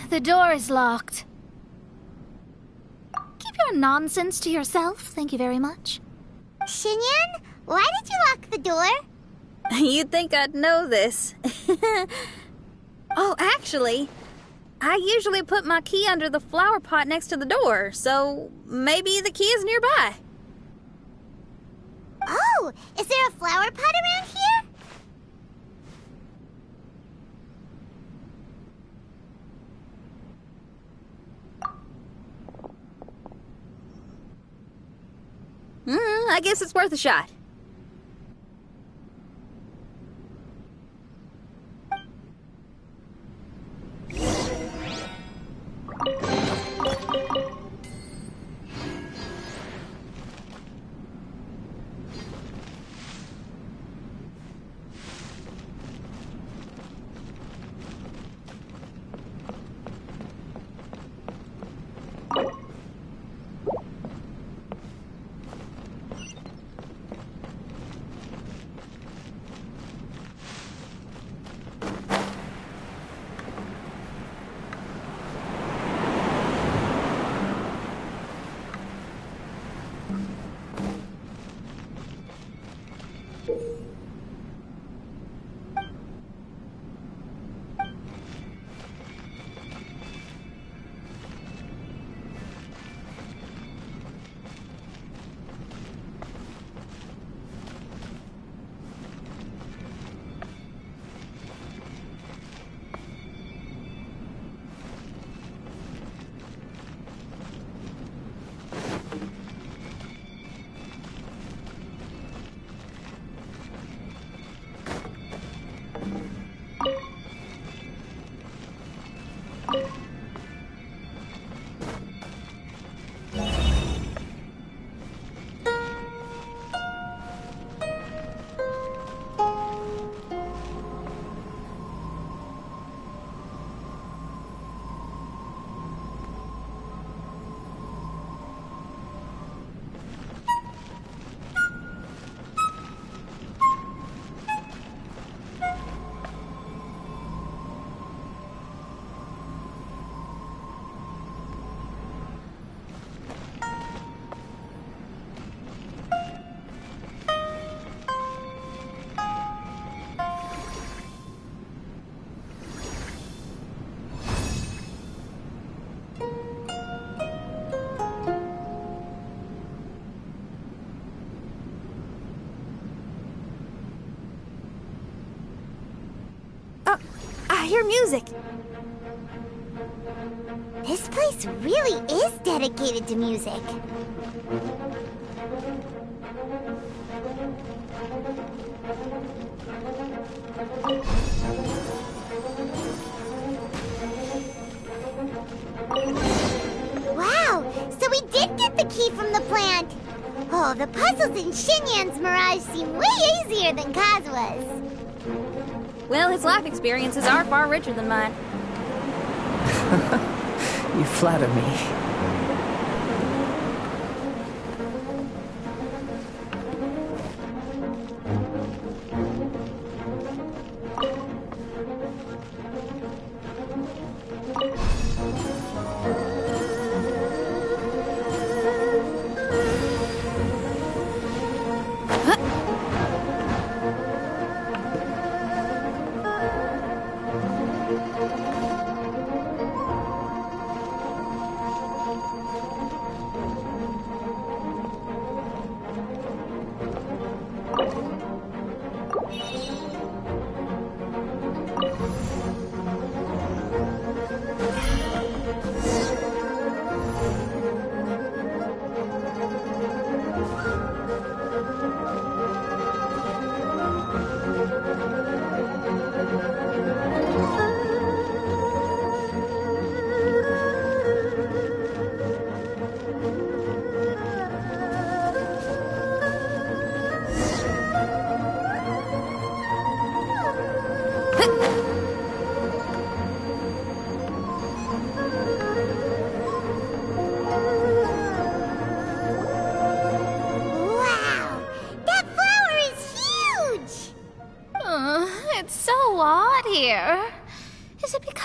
The door is locked. Keep your nonsense to yourself, thank you very much. Xinyan, why did you lock the door? You'd think I'd know this. Oh, actually, I usually put my key under the flower pot next to the door, so maybe the key is nearby. Oh, is there a flower pot around here? I guess it's worth a shot. I hear music. This place really is dedicated to music. Wow, so we did get the key from the plant. Oh, the puzzles in Xinyan's Mirage seem way easier than Kazua's. Well, his life experiences are far richer than mine. You flatter me.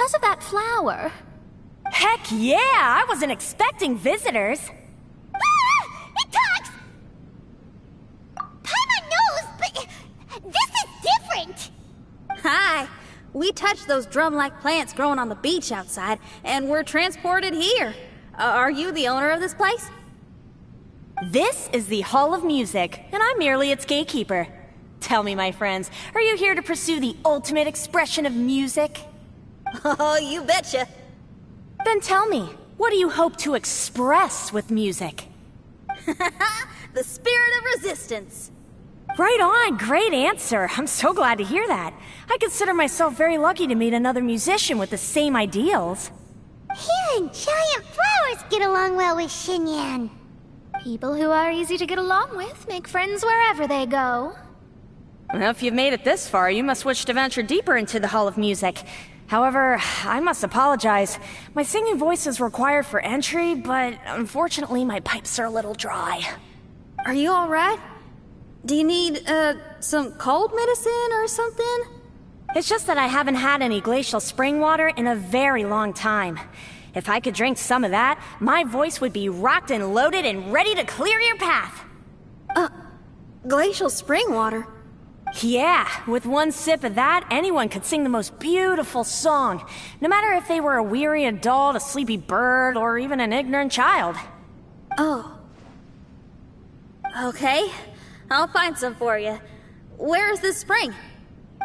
because of that flower. Heck yeah! I wasn't expecting visitors. Ah! It talks! Paimon knows, but this is different. Hi. We touched those drum-like plants growing on the beach outside, and we're transported here. Are you the owner of this place? This is the Hall of Music, and I'm merely its gatekeeper. Tell me, my friends, are you here to pursue the ultimate expression of music? Oh, you betcha. Then tell me, what do you hope to express with music? The spirit of resistance. Right on, great answer. I'm so glad to hear that. I consider myself very lucky to meet another musician with the same ideals. Even giant flowers get along well with Xinyan. People who are easy to get along with make friends wherever they go. Well, if you've made it this far, you must wish to venture deeper into the Hall of Music. However, I must apologize. My singing voice is required for entry, but unfortunately my pipes are a little dry. Are you alright? Do you need, some cold medicine or something? It's just that I haven't had any glacial spring water in a very long time. If I could drink some of that, my voice would be rocked and loaded and ready to clear your path. Glacial spring water? Yeah, with one sip of that, anyone could sing the most beautiful song, no matter if they were a weary adult, a sleepy bird, or even an ignorant child. Oh. Okay, I'll find some for you. Where is this spring?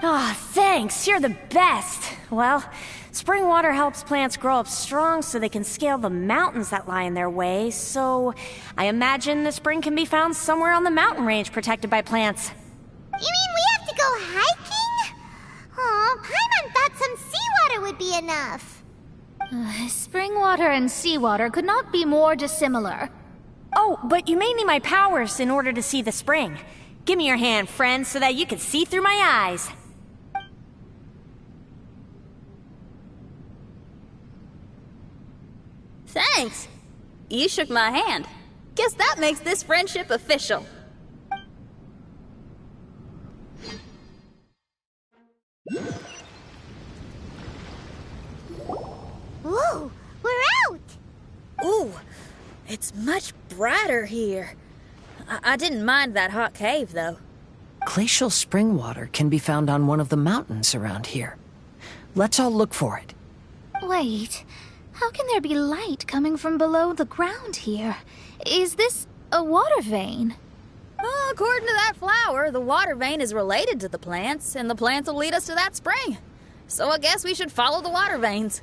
Ah, thanks, you're the best. Well, spring water helps plants grow up strong so they can scale the mountains that lie in their way, so I imagine the spring can be found somewhere on the mountain range protected by plants. You mean we have to go hiking? Aw, Paimon thought some seawater would be enough. Spring water and seawater could not be more dissimilar. Oh, but you may need my powers in order to see the spring. Give me your hand, friend, so that you can see through my eyes. Thanks. You shook my hand. Guess that makes this friendship official. Ooh, we're out! Ooh, it's much brighter here. I didn't mind that hot cave, though. Glacial spring water can be found on one of the mountains around here. Let's all look for it. Wait, how can there be light coming from below the ground here? Is this a water vein? According to that flower, the water vein is related to the plants, and the plants will lead us to that spring. So I guess we should follow the water veins.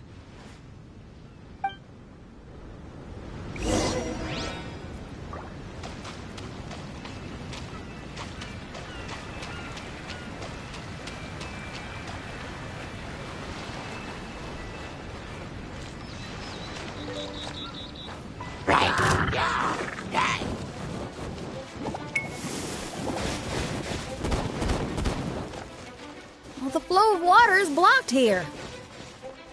Well, the flow of water is blocked here.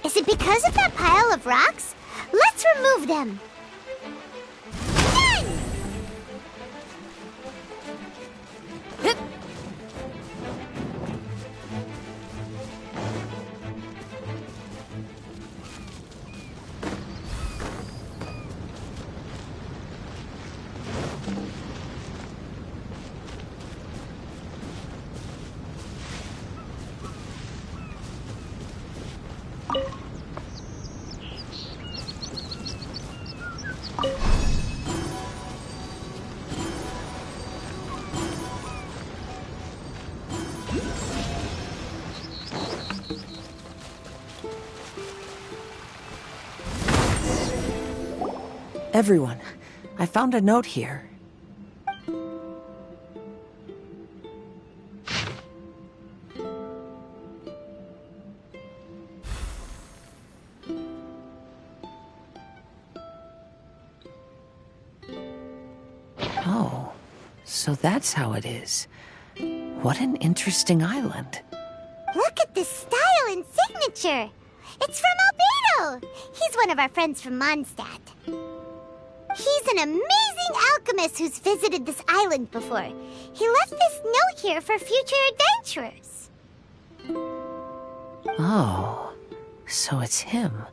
Is it because of that pile of rocks? Let's remove them. Done! Hip. Everyone, I found a note here. Oh, so that's how it is. What an interesting island. Look at this style and signature. It's from Albedo. He's one of our friends from Mondstadt. He's an amazing alchemist who's visited this island before. He left this note here for future adventurers. Oh, So it's him.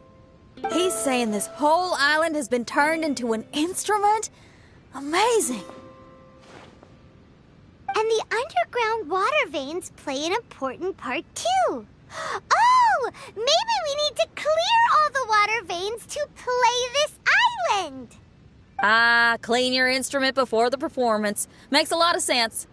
He's saying this whole island has been turned into an instrument? Amazing! And the underground water veins play an important part too. Oh, maybe we need to clear all the water veins to play this island. Ah, clean your instrument before the performance. Makes a lot of sense.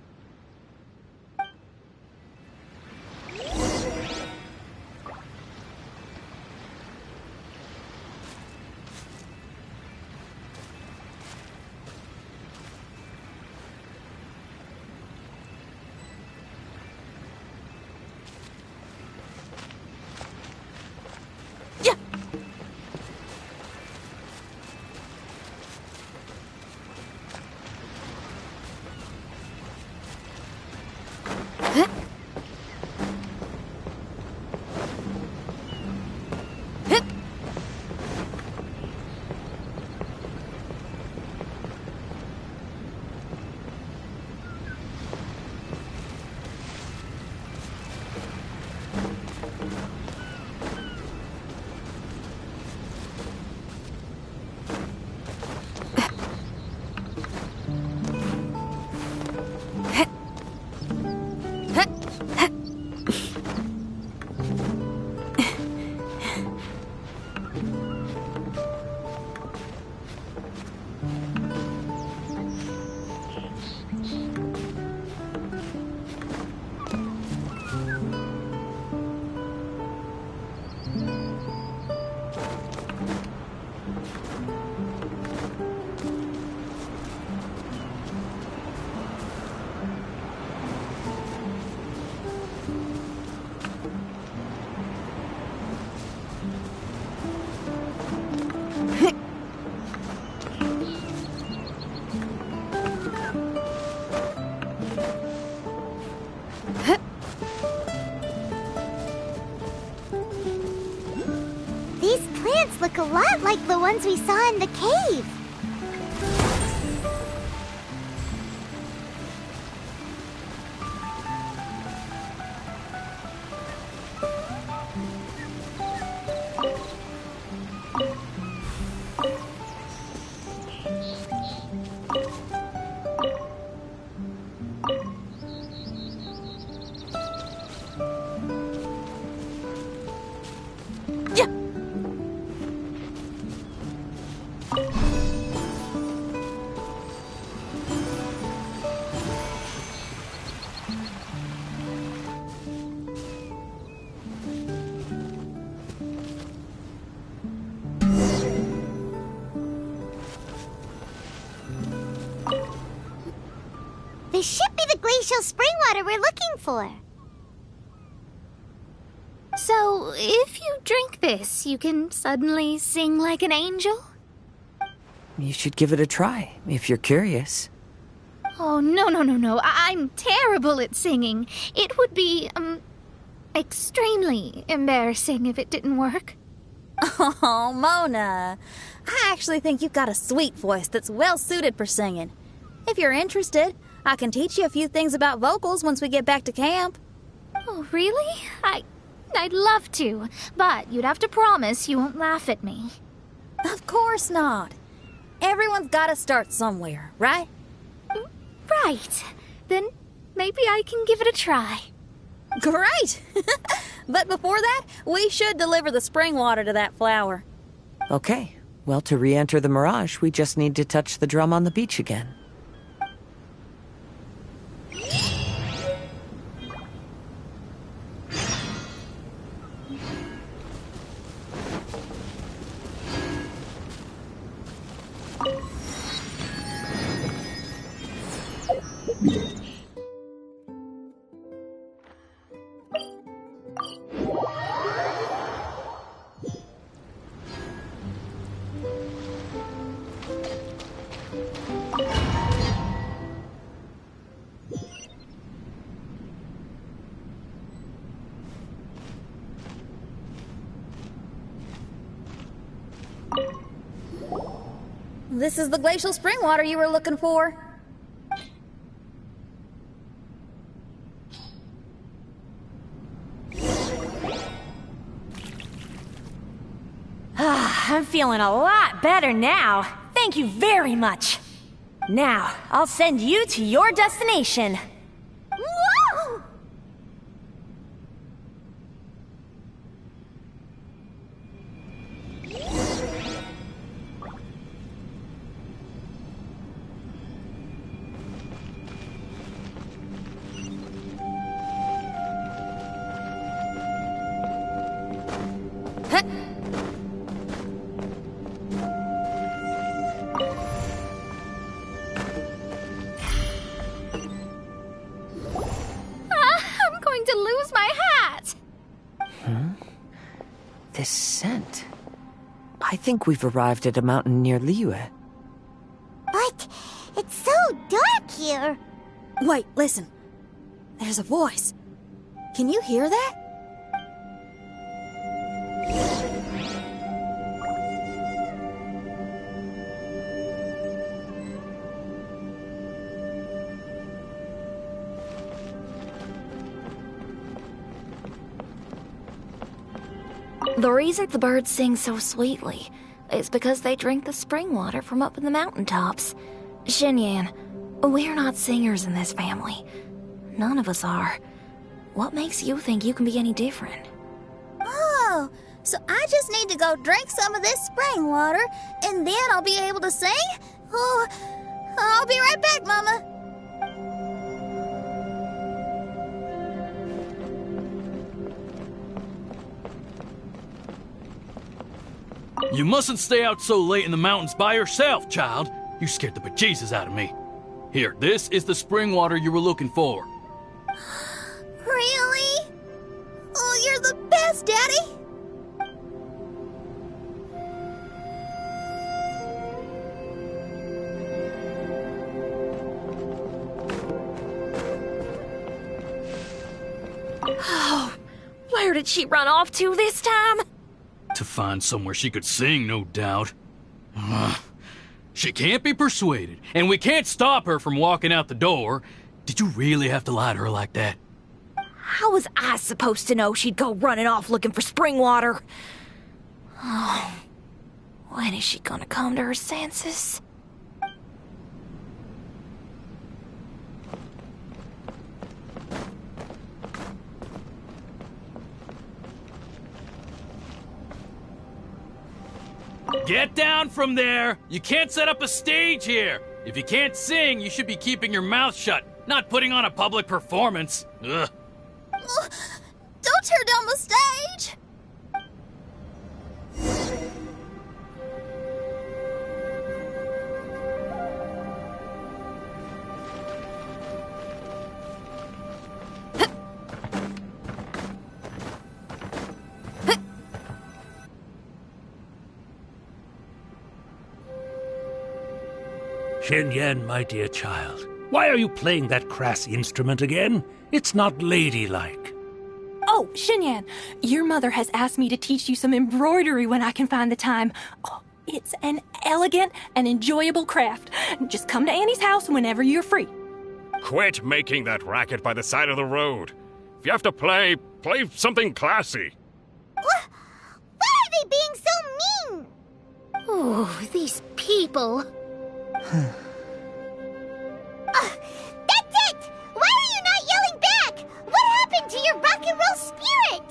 These plants look a lot like the ones we saw in the cave. This should be the glacial spring water we're looking for. So, if you drink this, you can suddenly sing like an angel? You should give it a try, if you're curious. Oh, no. I'm terrible at singing. It would be, extremely embarrassing if it didn't work. Oh, Mona. I actually think you've got a sweet voice that's well suited for singing. If you're interested, I can teach you a few things about vocals once we get back to camp. Oh, really? I'd love to, but you'd have to promise you won't laugh at me. Of course not. Everyone's got to start somewhere, right? Right. Then maybe I can give it a try. Great! But before that, we should deliver the spring water to that flower. Okay. Well, to re-enter the Mirage, we just need to touch the drum on the beach again. This is the glacial spring water you were looking for. I'm feeling a lot better now. Thank you very much. Now, I'll send you to your destination. Whoa! I'm going to lose my hat! This scent. I think we've arrived at a mountain near Liyue. But it's so dark here. Wait, listen. There's a voice. Can you hear that? The reason the birds sing so sweetly is because they drink the spring water from up in the mountaintops. Xinyan, we're not singers in this family. None of us are. What makes you think you can be any different? Oh, so I just need to go drink some of this spring water, and then I'll be able to sing? Oh, I'll be right back, Mama. You mustn't stay out so late in the mountains by yourself, child. You scared the bejesus out of me. Here, this is the spring water you were looking for. Really? Oh, you're the best, Daddy. Oh, where did she run off to this time? To find somewhere she could sing, no doubt. She can't be persuaded, and we can't stop her from walking out the door. Did you really have to lie to her like that? How was I supposed to know she'd go running off looking for spring water? Oh, when is she gonna come to her senses? Get down from there! You can't set up a stage here! If you can't sing, you should be keeping your mouth shut, not putting on a public performance. Ugh. Don't tear down the stage! Xinyan, my dear child, why are you playing that crass instrument again? It's not ladylike. Oh, Xinyan, your mother has asked me to teach you some embroidery when I can find the time. Oh, it's an elegant and enjoyable craft. Just come to Annie's house whenever you're free. Quit making that racket by the side of the road. If you have to play something classy. Why are they being so mean? Oh, these people. That's it! Why are you not yelling back? What happened to your rock and roll spirit?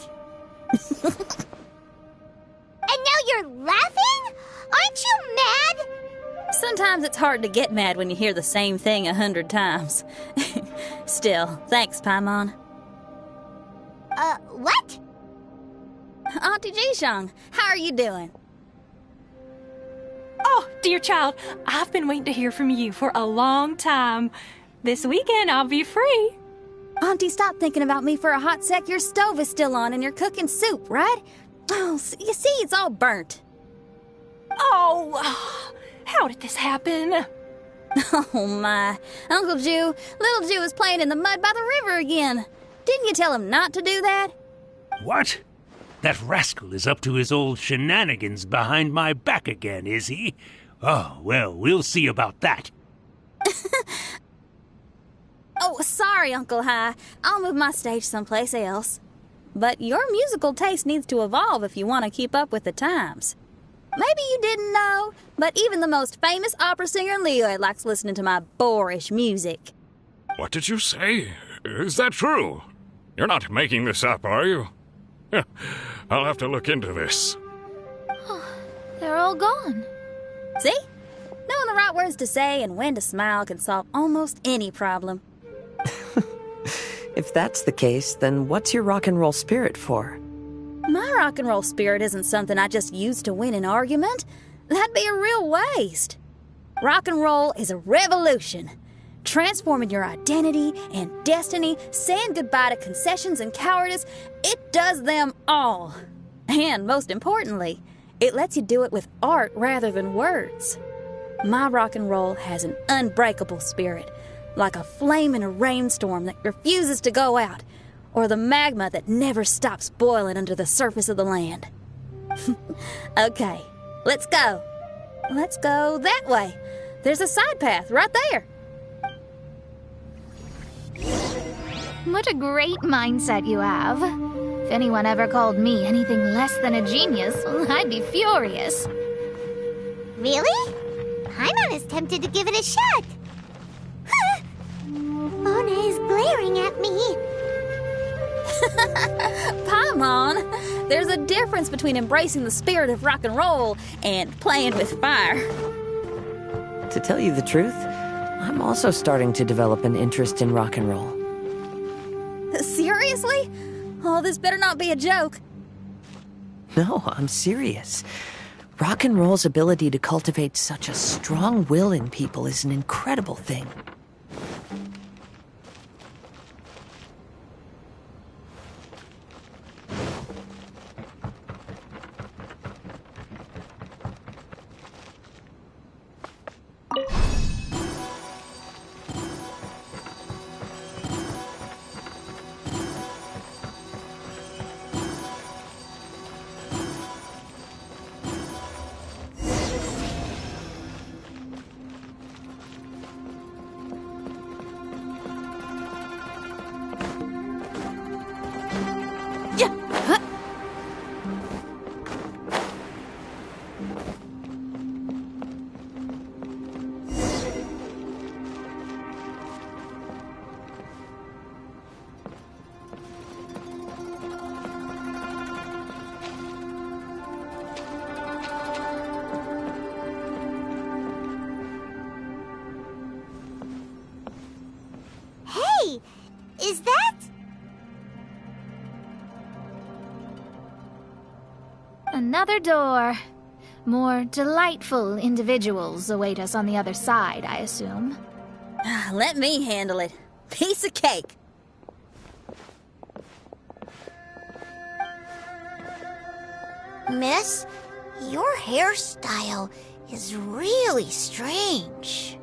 And now you're laughing? Aren't you mad? Sometimes it's hard to get mad when you hear the same thing 100 times. Still, thanks, Paimon. What? Auntie Jishang, how are you doing? Oh, dear child, I've been waiting to hear from you for a long time. This weekend, I'll be free. Auntie, stop thinking about me for a hot sec. Your stove is still on and you're cooking soup, right? Oh, you see, it's all burnt. Oh, how did this happen? Oh, my. Uncle Jew, little Jew is playing in the mud by the river again. Didn't you tell him not to do that? What? That rascal is up to his old shenanigans behind my back again, is he? Oh, well, we'll see about that. Oh, sorry, Uncle High. I'll move my stage someplace else. But your musical taste needs to evolve if you want to keep up with the times. Maybe you didn't know, but even the most famous opera singer in Liyue likes listening to my boorish music. What did you say? Is that true? You're not making this up, are you? I'll have to look into this. They're all gone. See? Knowing the right words to say and when to smile can solve almost any problem. If that's the case, then what's your rock and roll spirit for? My rock and roll spirit isn't something I just use to win an argument. That'd be a real waste. Rock and roll is a revolution. Transforming your identity and destiny, saying goodbye to concessions and cowardice, it does them all. And most importantly, it lets you do it with art rather than words. My rock and roll has an unbreakable spirit, like a flame in a rainstorm that refuses to go out, or the magma that never stops boiling under the surface of the land. Okay, let's go. Let's go that way. There's a side path right there. What a great mindset you have. If anyone ever called me anything less than a genius, I'd be furious. Really? I'm not as tempted to give it a shot. Mona is glaring at me. Paimon, there's a difference between embracing the spirit of rock and roll and playing with fire. To tell you the truth, I'm also starting to develop an interest in rock and roll. Seriously? Oh, this better not be a joke. No, I'm serious. Rock and roll's ability to cultivate such a strong will in people is an incredible thing. Hey, is that... Another door. More delightful individuals await us on the other side, I assume. Let me handle it. Piece of cake. Miss, your hairstyle is really strange.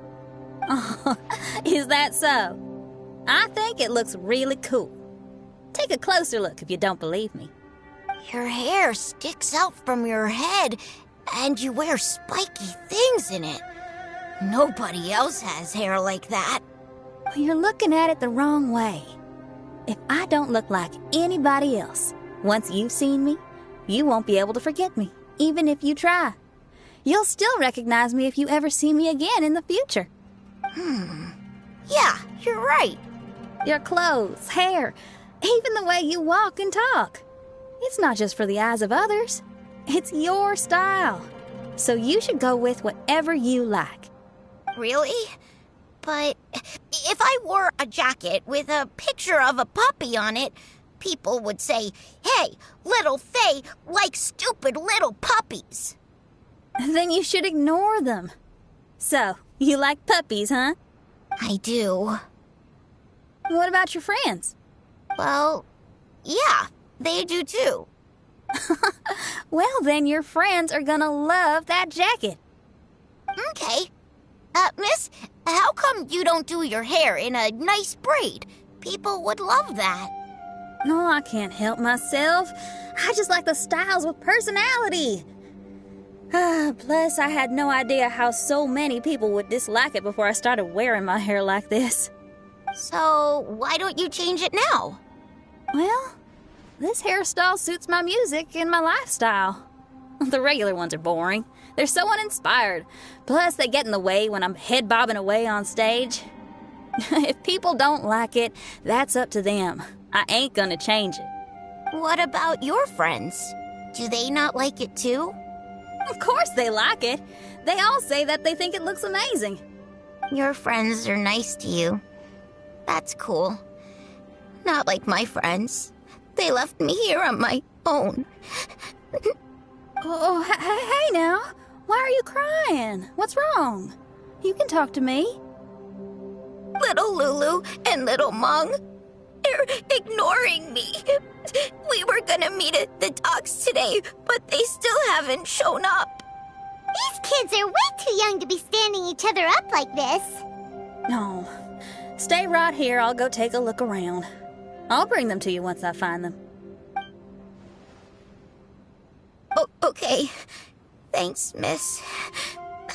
Oh, is that so? I think it looks really cool. Take a closer look if you don't believe me. Your hair sticks out from your head, and you wear spiky things in it. Nobody else has hair like that. Well, you're looking at it the wrong way. If I don't look like anybody else, once you've seen me, you won't be able to forget me, even if you try. You'll still recognize me if you ever see me again in the future. Yeah, you're right. Your clothes, hair, even the way you walk and talk. It's not just for the eyes of others. It's your style. So you should go with whatever you like. Really? But if I wore a jacket with a picture of a puppy on it, people would say, "Hey, little Faye likes stupid little puppies." Then you should ignore them. So, you like puppies, huh? I do. What about your friends? Well, yeah, they do too. Well, then your friends are gonna love that jacket. Okay. Miss, how come you don't do your hair in a nice braid? People would love that. No, I can't help myself. I just like the styles with personality. Plus, I had no idea how so many people would dislike it before I started wearing my hair like this. So, why don't you change it now? Well, this hairstyle suits my music and my lifestyle. The regular ones are boring. They're so uninspired. Plus, they get in the way when I'm head bobbing away on stage. If people don't like it, that's up to them. I ain't gonna change it. What about your friends? Do they not like it too? Of course they like it. They all say that they think it looks amazing. Your friends are nice to you. That's cool. Not like my friends. They left me here on my own. Oh, hey now. Why are you crying? What's wrong? You can talk to me. Little Lulu and little Mung, they're ignoring me. We were gonna meet at the docks today, but they still haven't shown up. These kids are way too young to be standing each other up like this. No. Stay right here. I'll go take a look around. I'll bring them to you once I find them. Oh, okay. Thanks, miss.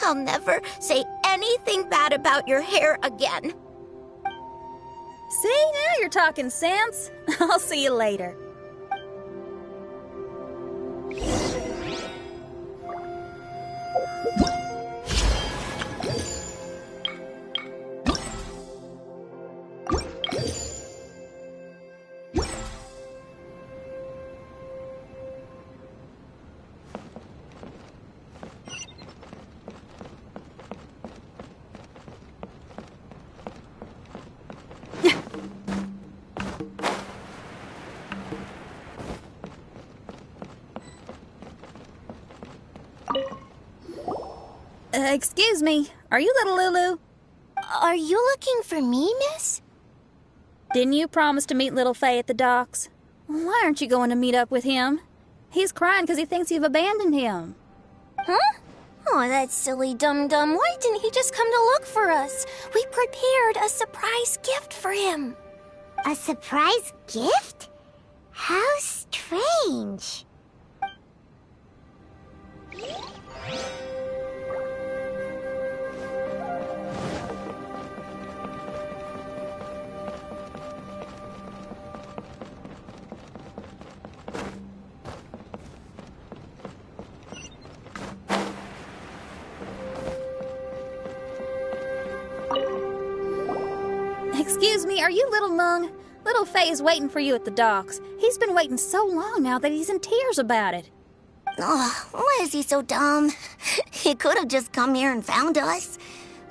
I'll never say anything bad about your hair again. See, now you're talking sense. I'll see you later. Excuse me, are you little Lulu? Are you looking for me, miss? Didn't you promise to meet little Faye at the docks? Why aren't you going to meet up with him? He's crying because he thinks you've abandoned him. Huh? Oh, that silly dum-dum. Why didn't he just come to look for us? We prepared a surprise gift for him. A surprise gift? How strange. Excuse me, are you little Mung? Little Faye is waiting for you at the docks. He's been waiting so long now that he's in tears about it. Oh, why is he so dumb? He could have just come here and found us.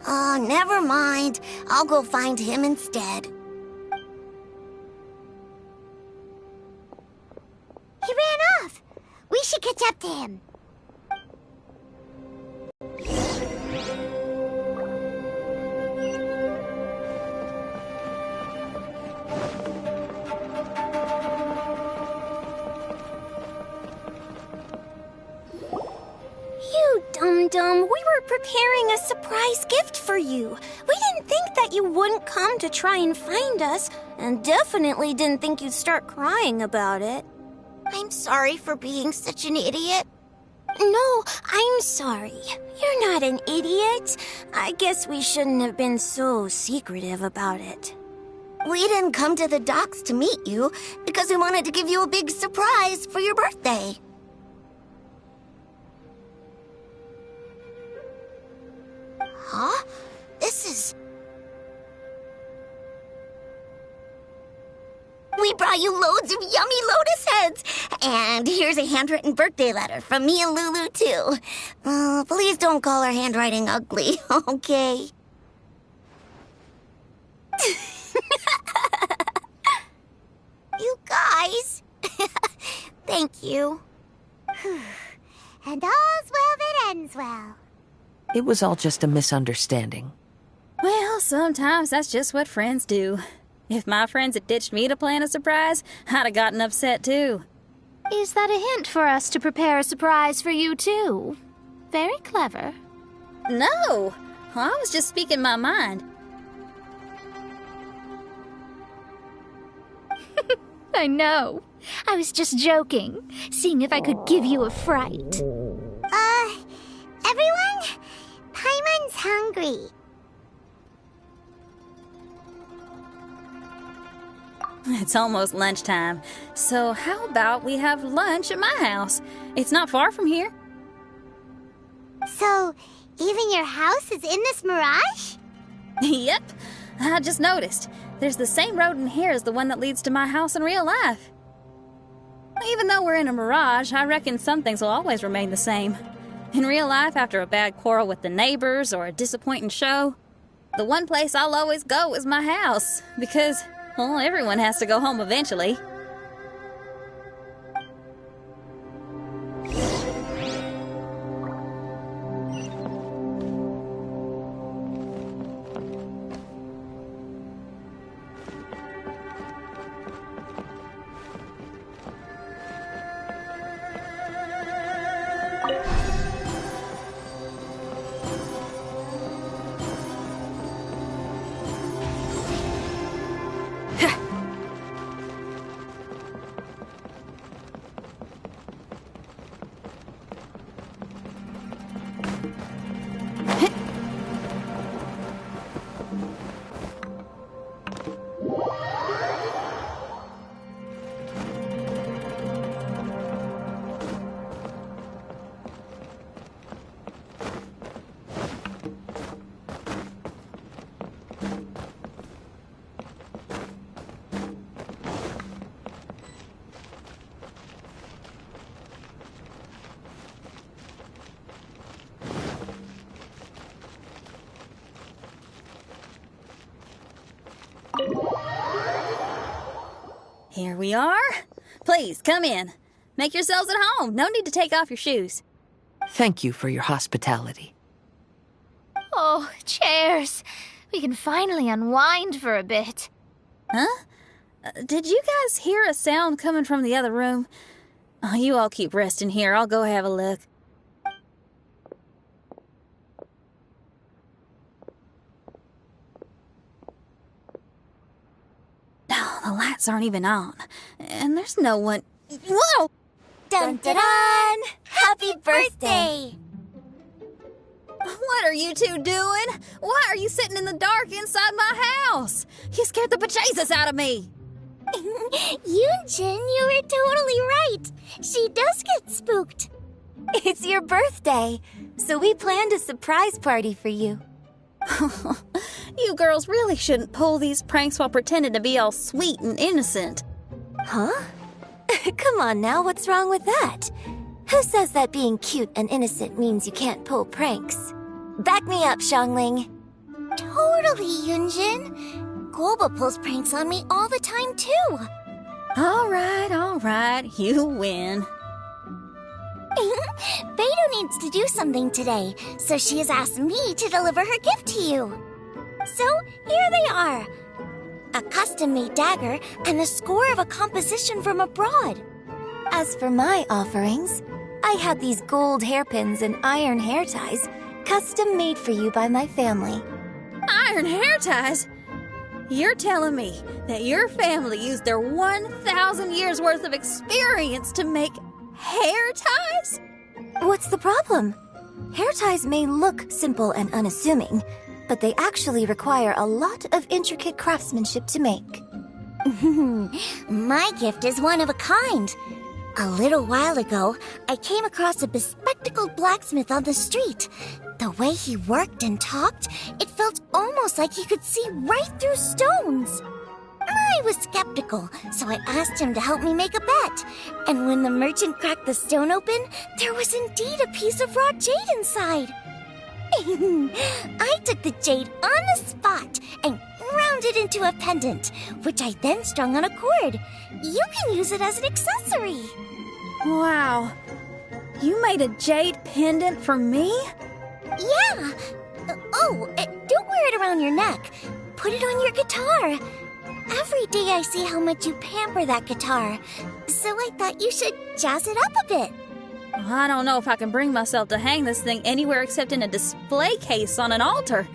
Oh, never mind. I'll go find him instead. He ran off. We should catch up to him. You dum-dum, we were preparing a surprise gift for you. We didn't think that you wouldn't come to try and find us, and definitely didn't think you'd start crying about it. I'm sorry for being such an idiot. No, I'm sorry. You're not an idiot. I guess we shouldn't have been so secretive about it. We didn't come to the docks to meet you because we wanted to give you a big surprise for your birthday. Huh? This is... We brought you loads of yummy lotus heads! And here's a handwritten birthday letter from me and Lulu, too. Please don't call our handwriting ugly, okay? You guys! Thank you. And all's well that ends well. It was all just a misunderstanding. Well, sometimes that's just what friends do. If my friends had ditched me to plan a surprise, I'd have gotten upset too. Is that a hint for us to prepare a surprise for you too? Very clever. No! I was just speaking my mind. I know. I was just joking, seeing if I could give you a fright. Everyone? Paimon's hungry. It's almost lunchtime, so how about we have lunch at my house? It's not far from here. So, even your house is in this mirage? Yep. I just noticed. There's the same road in here as the one that leads to my house in real life. Even though we're in a mirage, I reckon some things will always remain the same. In real life, after a bad quarrel with the neighbors or a disappointing show, the one place I'll always go is my house. Because, well, everyone has to go home eventually. Here we are. Please, come in. Make yourselves at home. No need to take off your shoes. Thank you for your hospitality. Oh, chairs. We can finally unwind for a bit. Huh? Did you guys hear a sound coming from the other room? Oh, you all keep resting here. I'll go have a look. No, the lights aren't even on. And there's no one... Whoa! Dun dun dun! Happy birthday! What are you two doing? Why are you sitting in the dark inside my house? You scared the bejesus out of me. Yoonjin, you were totally right. She does get spooked. It's your birthday, so we planned a surprise party for you. You girls really shouldn't pull these pranks while pretending to be all sweet and innocent. Huh? Come on now, what's wrong with that? Who says that being cute and innocent means you can't pull pranks? Back me up, Xiangling. Totally, Yoonjin. Guoba pulls pranks on me all the time, too. All right. You win. Beidou needs to do something today, so she has asked me to deliver her gift to you. So, here they are. A custom-made dagger and the score of a composition from abroad. As for my offerings, I had these gold hairpins and iron hair ties, custom made for you by my family. Iron hair ties? You're telling me that your family used their 1,000 years worth of experience to make hair ties? What's the problem? Hair ties may look simple and unassuming, but they actually require a lot of intricate craftsmanship to make. My gift is one of a kind. A little while ago, I came across a bespectacled blacksmith on the street. The way he worked and talked, it felt almost like he could see right through stones. I was skeptical, so I asked him to help me make a bet. And when the merchant cracked the stone open, there was indeed a piece of raw jade inside. I took the jade on the spot and ground it into a pendant, which I then strung on a cord. You can use it as an accessory. Wow. You made a jade pendant for me? Yeah. Don't wear it around your neck. Put it on your guitar. Every day I see how much you pamper that guitar, so I thought you should jazz it up a bit. I don't know if I can bring myself to hang this thing anywhere except in a display case on an altar.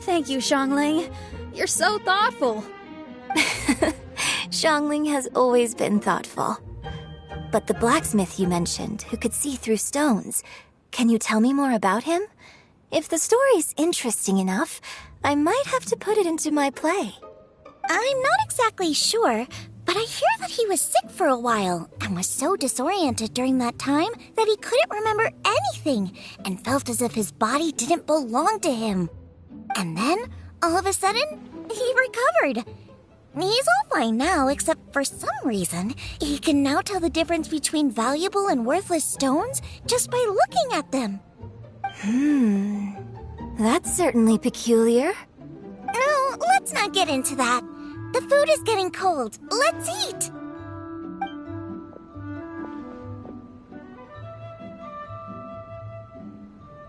Thank you, Xiangling. You're so thoughtful. Xiangling has always been thoughtful. But the blacksmith you mentioned, who could see through stones, can you tell me more about him? If the story's interesting enough, I might have to put it into my play. I'm not exactly sure, but I hear that he was sick for a while and was so disoriented during that time that he couldn't remember anything and felt as if his body didn't belong to him. And then, all of a sudden, he recovered. He's all fine now, except for some reason, he can now tell the difference between valuable and worthless stones just by looking at them. That's certainly peculiar. No, let's not get into that. The food is getting cold. Let's eat!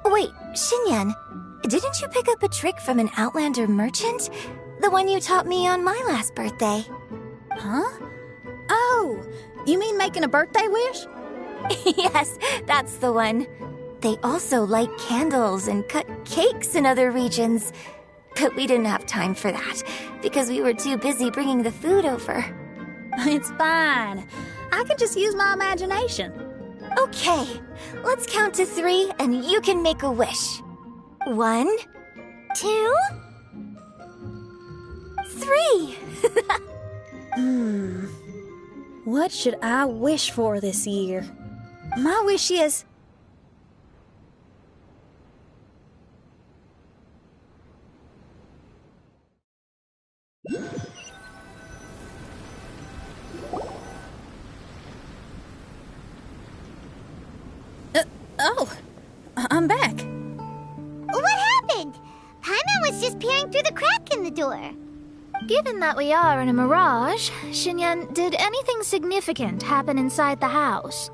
Wait, Xinyan, didn't you pick up a trick from an Outlander merchant? The one you taught me on my last birthday. Huh? Oh, you mean making a birthday wish? Yes, that's the one. They also light candles and cut cakes in other regions. But we didn't have time for that, because we were too busy bringing the food over. It's fine. I can just use my imagination. Okay, let's count to 3 and you can make a wish. 1, 2, 3. What should I wish for this year? My wish is... I'm back. What happened? Paimon was just peering through the crack in the door. Given that we are in a mirage, Xinyan, did anything significant happen inside the house?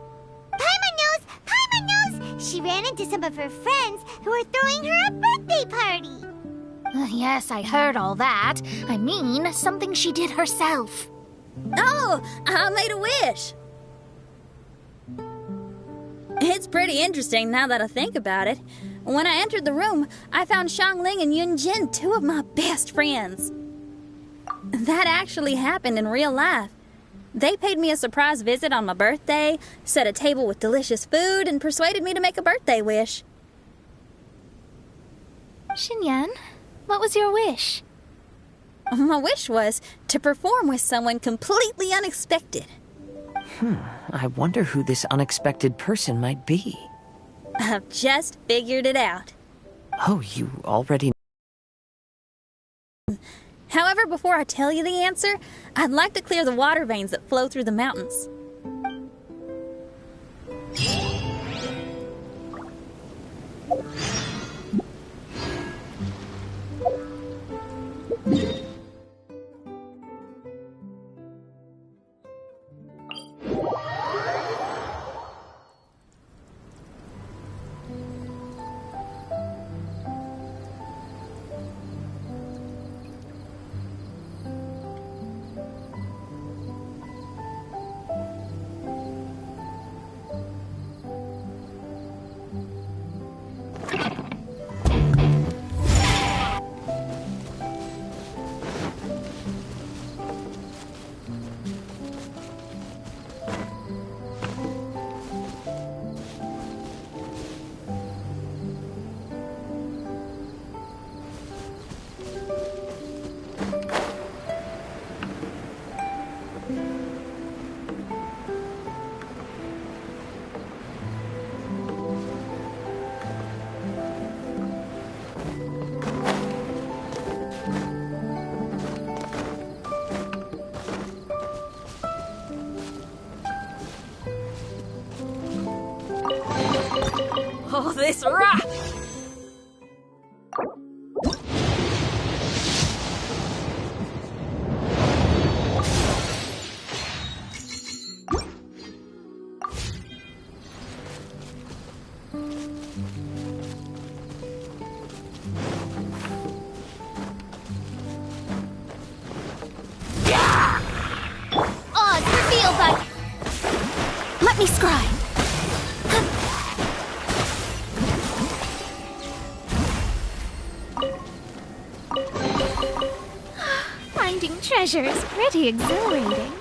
Paimon knows! Paimon knows! She ran into some of her friends who were throwing her a birthday party. Yes, I heard all that. I mean, something she did herself. Oh, I made a wish. It's pretty interesting now that I think about it. When I entered the room, I found Xiangling and Yunjin, 2 of my best friends. That actually happened in real life. They paid me a surprise visit on my birthday, set a table with delicious food, and persuaded me to make a birthday wish. Xinyan, what was your wish? My wish was to perform with someone completely unexpected. I wonder who this unexpected person might be. I've just figured it out. Oh, you already... However, before I tell you the answer, I'd like to clear the water veins that flow through the mountains. Oh, this rock! Oh, it feels like... Let me scry. Finding treasure is pretty exhilarating.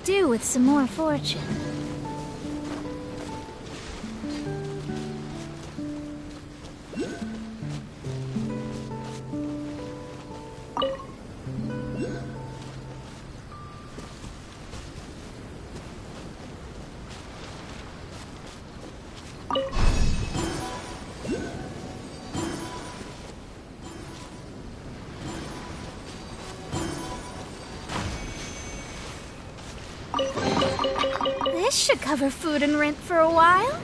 do with some more fortune. This should cover food and rent for a while.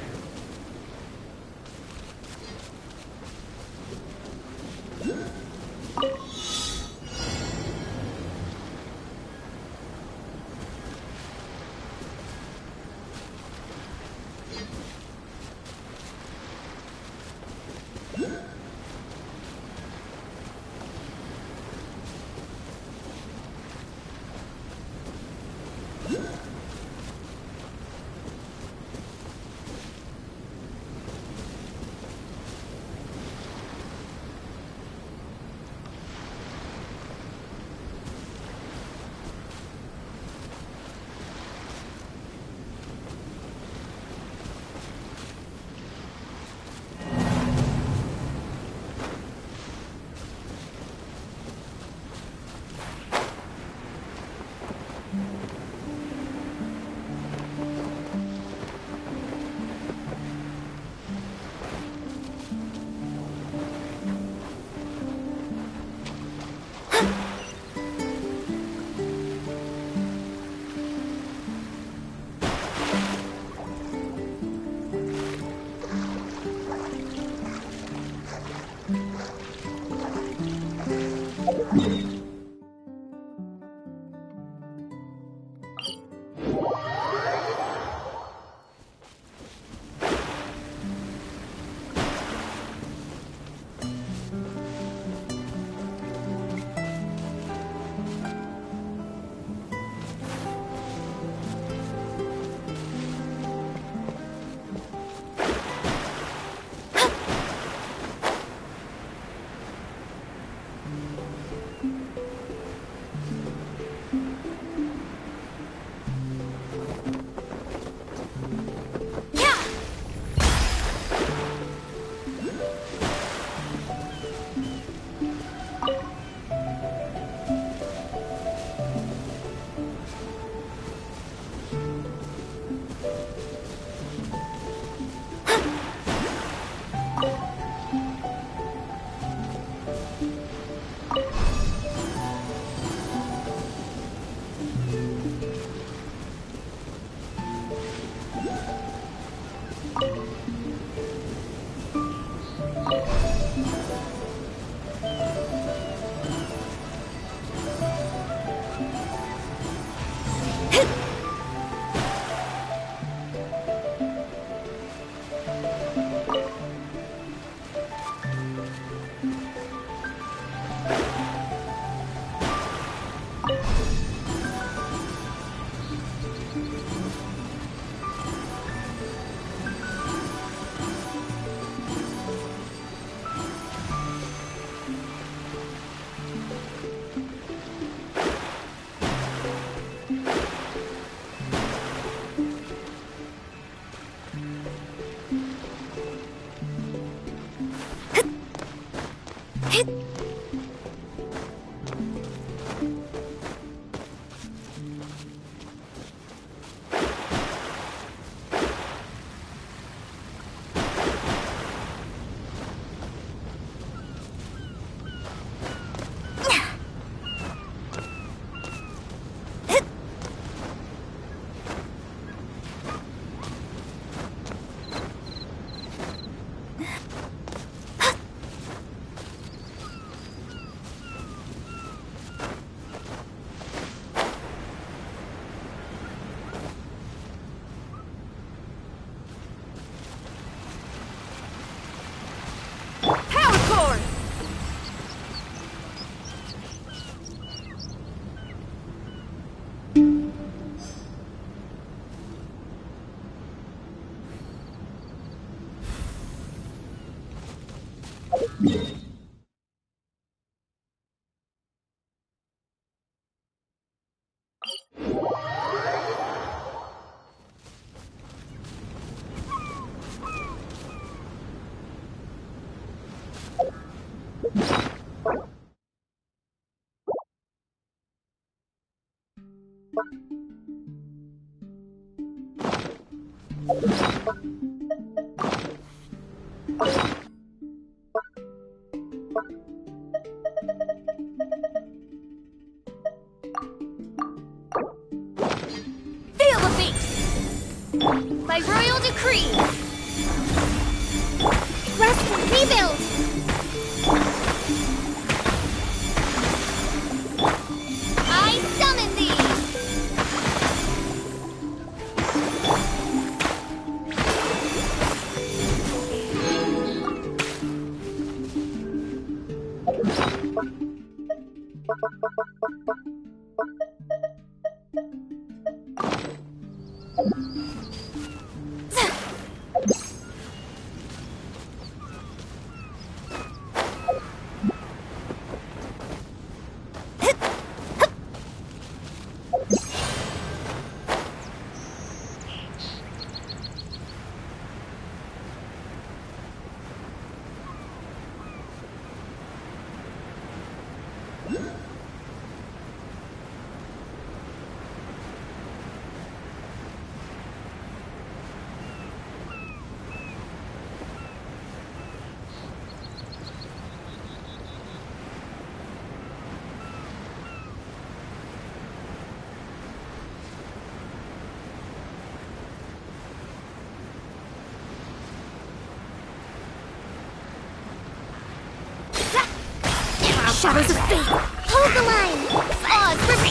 Shadows of fate! Hold the line! Pause for me!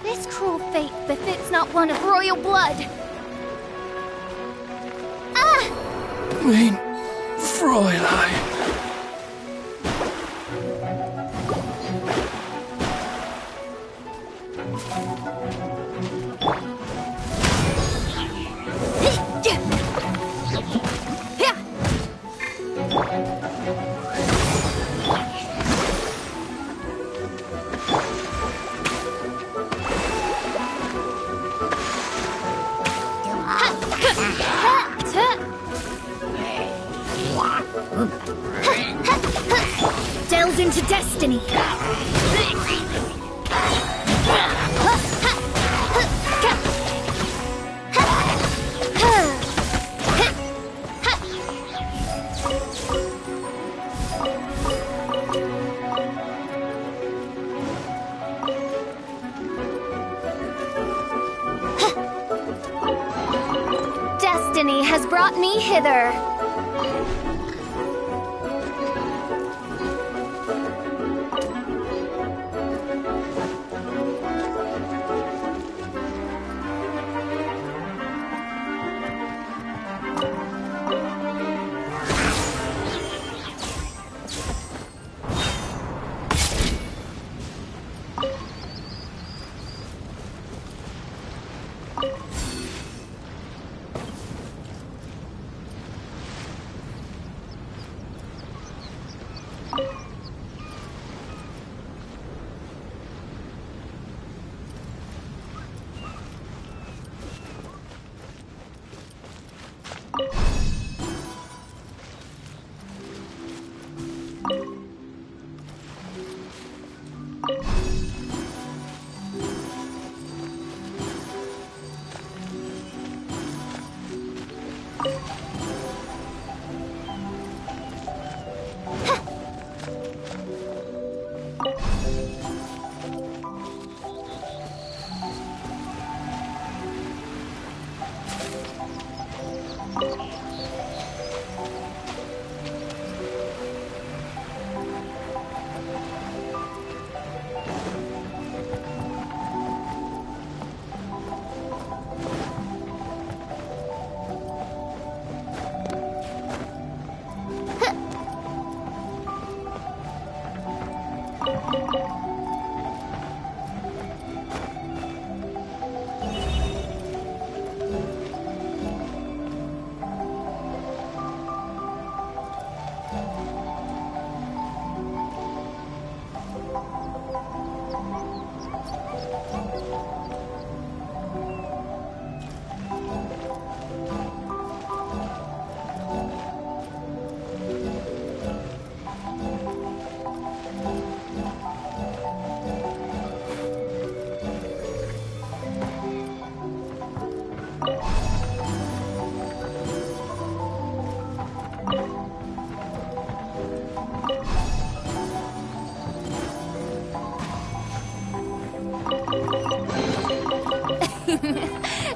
This cruel fate befits not one of royal blood. Mein Fräulein. Delve into destiny. Destiny has brought me hither.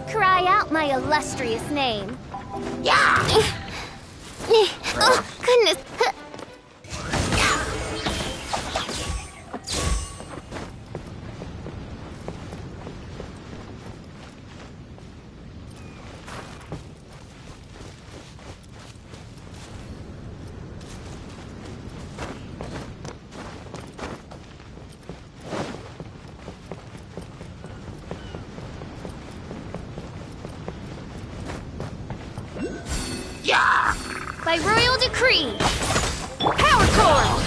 Cry out my illustrious name. Yeah! Oh, goodness. By royal decree. Power core!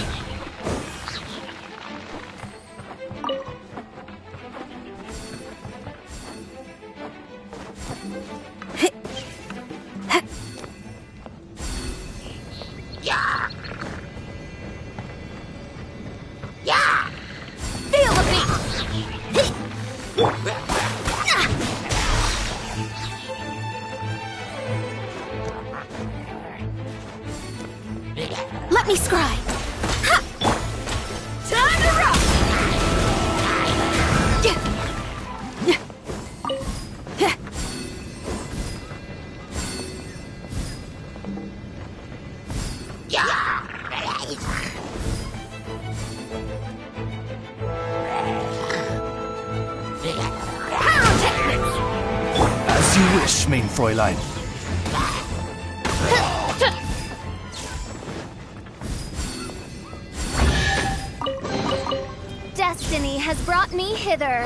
Feel the beat! Let me scry. Time to rock! As you wish, mein Fräulein. Destiny has brought me hither.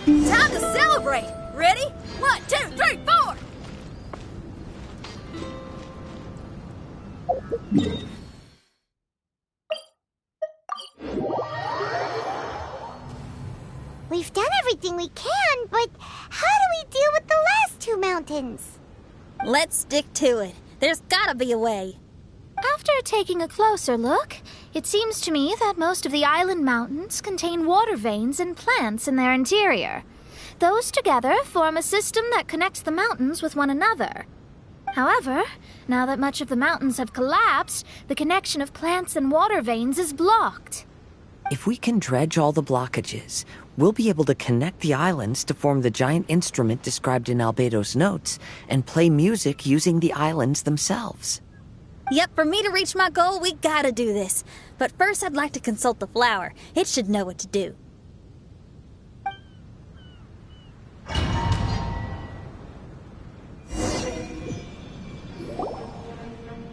Time to celebrate! Ready? 1, 2, 3, 4! We've done everything we can, but how do we deal with the last two mountains? Let's stick to it. There's gotta be a way. After taking a closer look, it seems to me that most of the island mountains contain water veins and plants in their interior. Those together form a system that connects the mountains with one another. However, now that much of the mountains have collapsed, the connection of plants and water veins is blocked. If we can dredge all the blockages, we'll be able to connect the islands to form the giant instrument described in Albedo's notes and play music using the islands themselves. Yep, for me to reach my goal, we gotta do this. But first, I'd like to consult the flower. It should know what to do.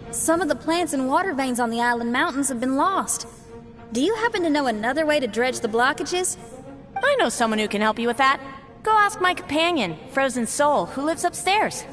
Some of the plants and water veins on the island mountains have been lost. Do you happen to know another way to dredge the blockages? I know someone who can help you with that. Go ask my companion, Frozen Soul, who lives upstairs.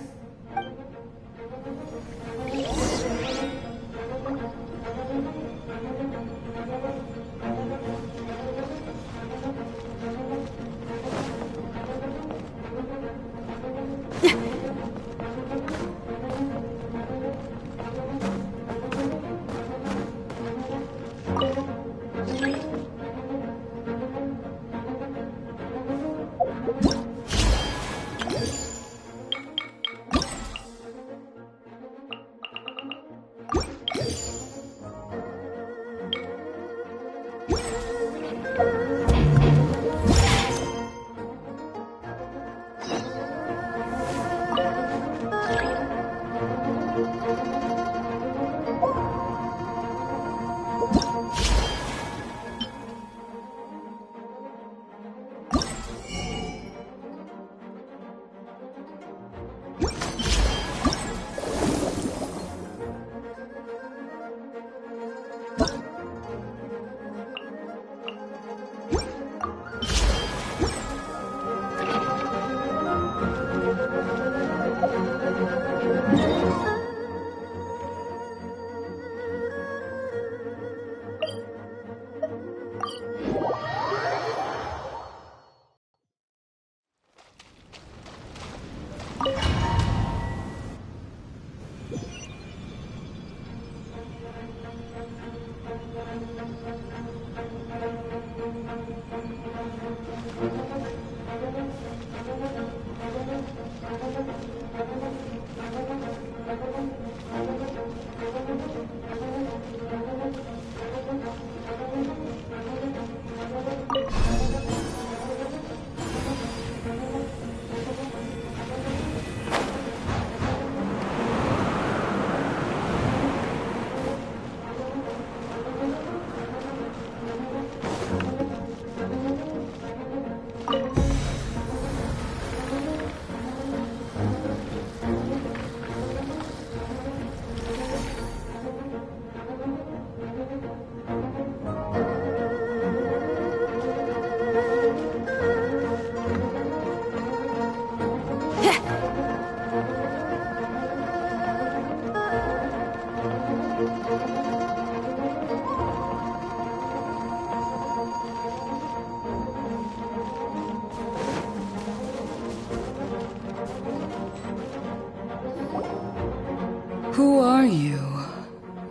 Who are you?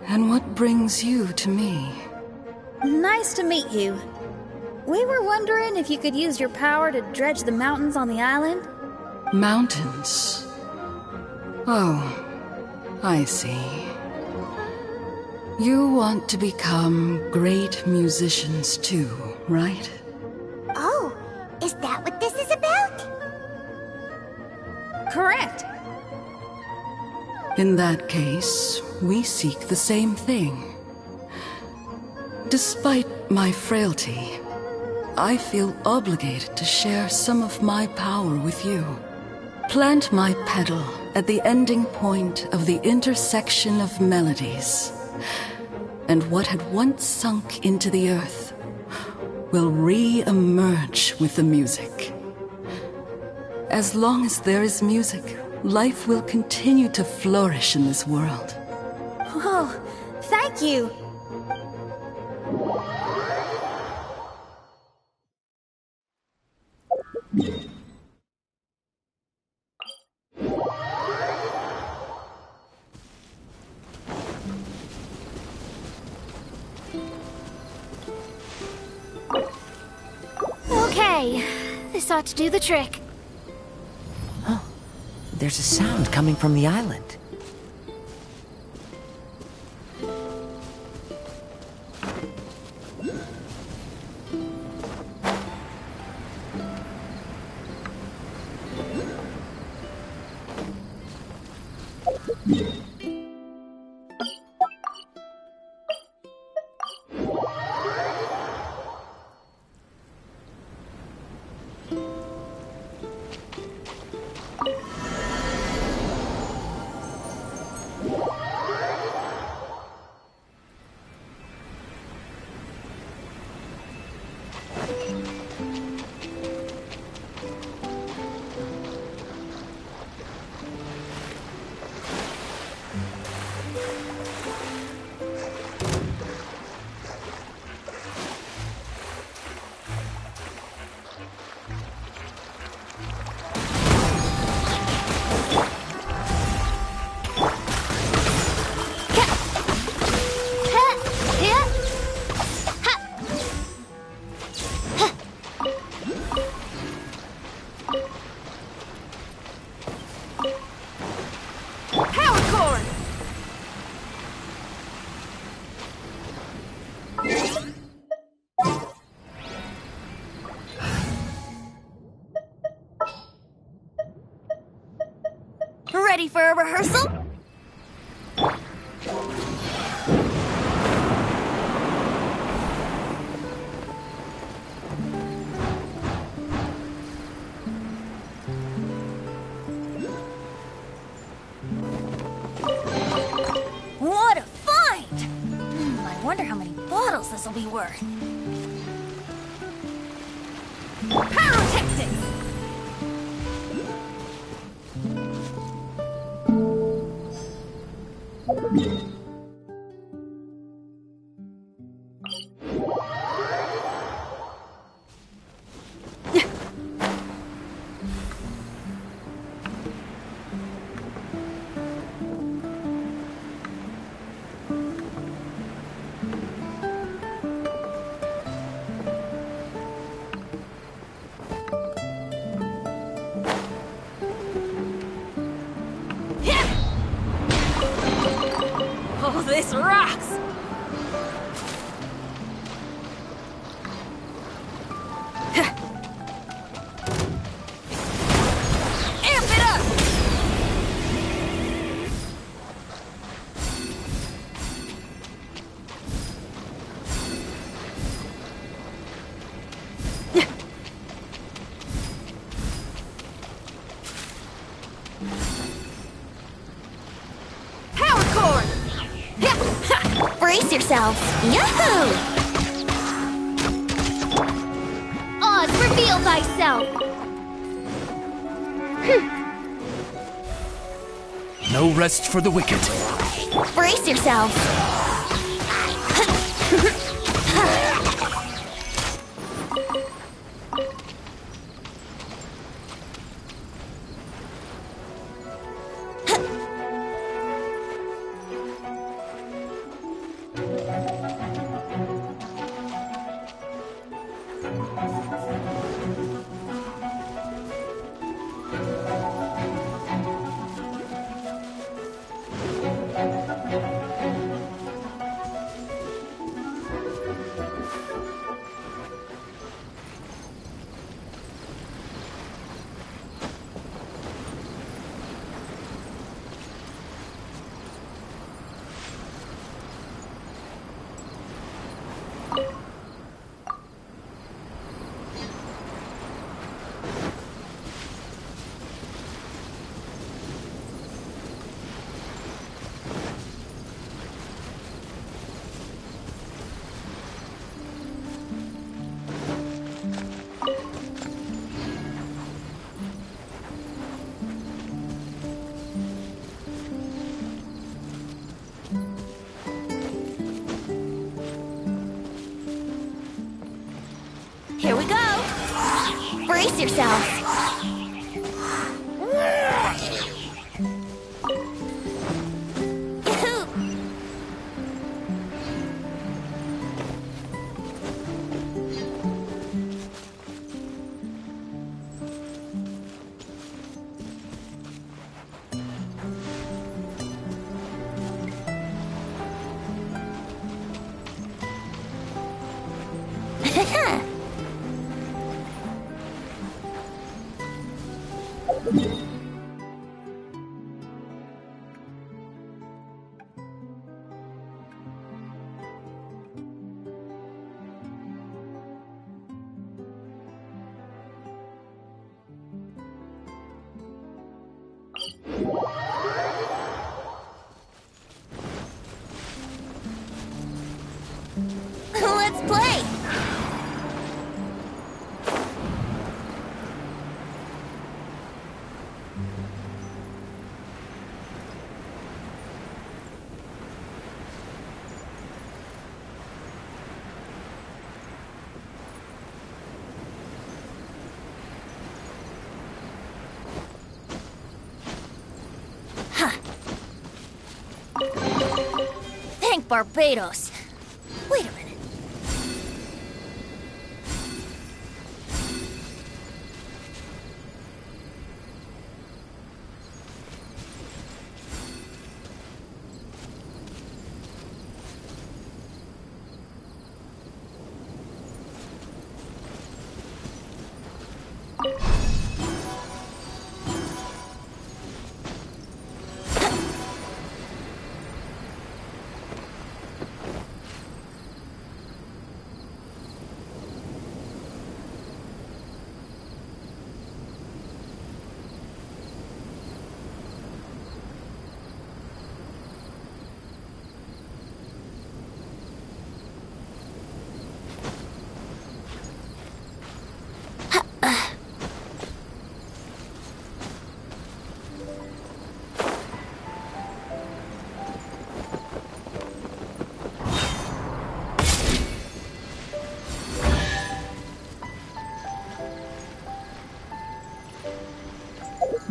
And what brings you to me? Nice to meet you. We were wondering if you could use your power to dredge the mountains on the island? Mountains? Oh, I see. You want to become great musicians too, right? Oh, is that what this is about? Correct. In that case, we seek the same thing. Despite my frailty, I feel obligated to share some of my power with you. Plant my petal at the ending point of the intersection of melodies, and what had once sunk into the earth will re-emerge with the music. As long as there is music, life will continue to flourish in this world. Oh, thank you. Okay, this ought to do the trick. There's a sound coming from the island. ready for a rehearsal? What a find! I wonder how many bottles this will be worth. Pyrotactics! Oh, this rocks! Amp it up! Power cord! Brace yourselves! Yahoo! Oz, reveal thyself! No rest for the wicked. Brace yourselves! Here we go! Brace yourselves! Yahoo! Let's play! Thank Barbados. Wait a minute.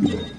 Yahoo!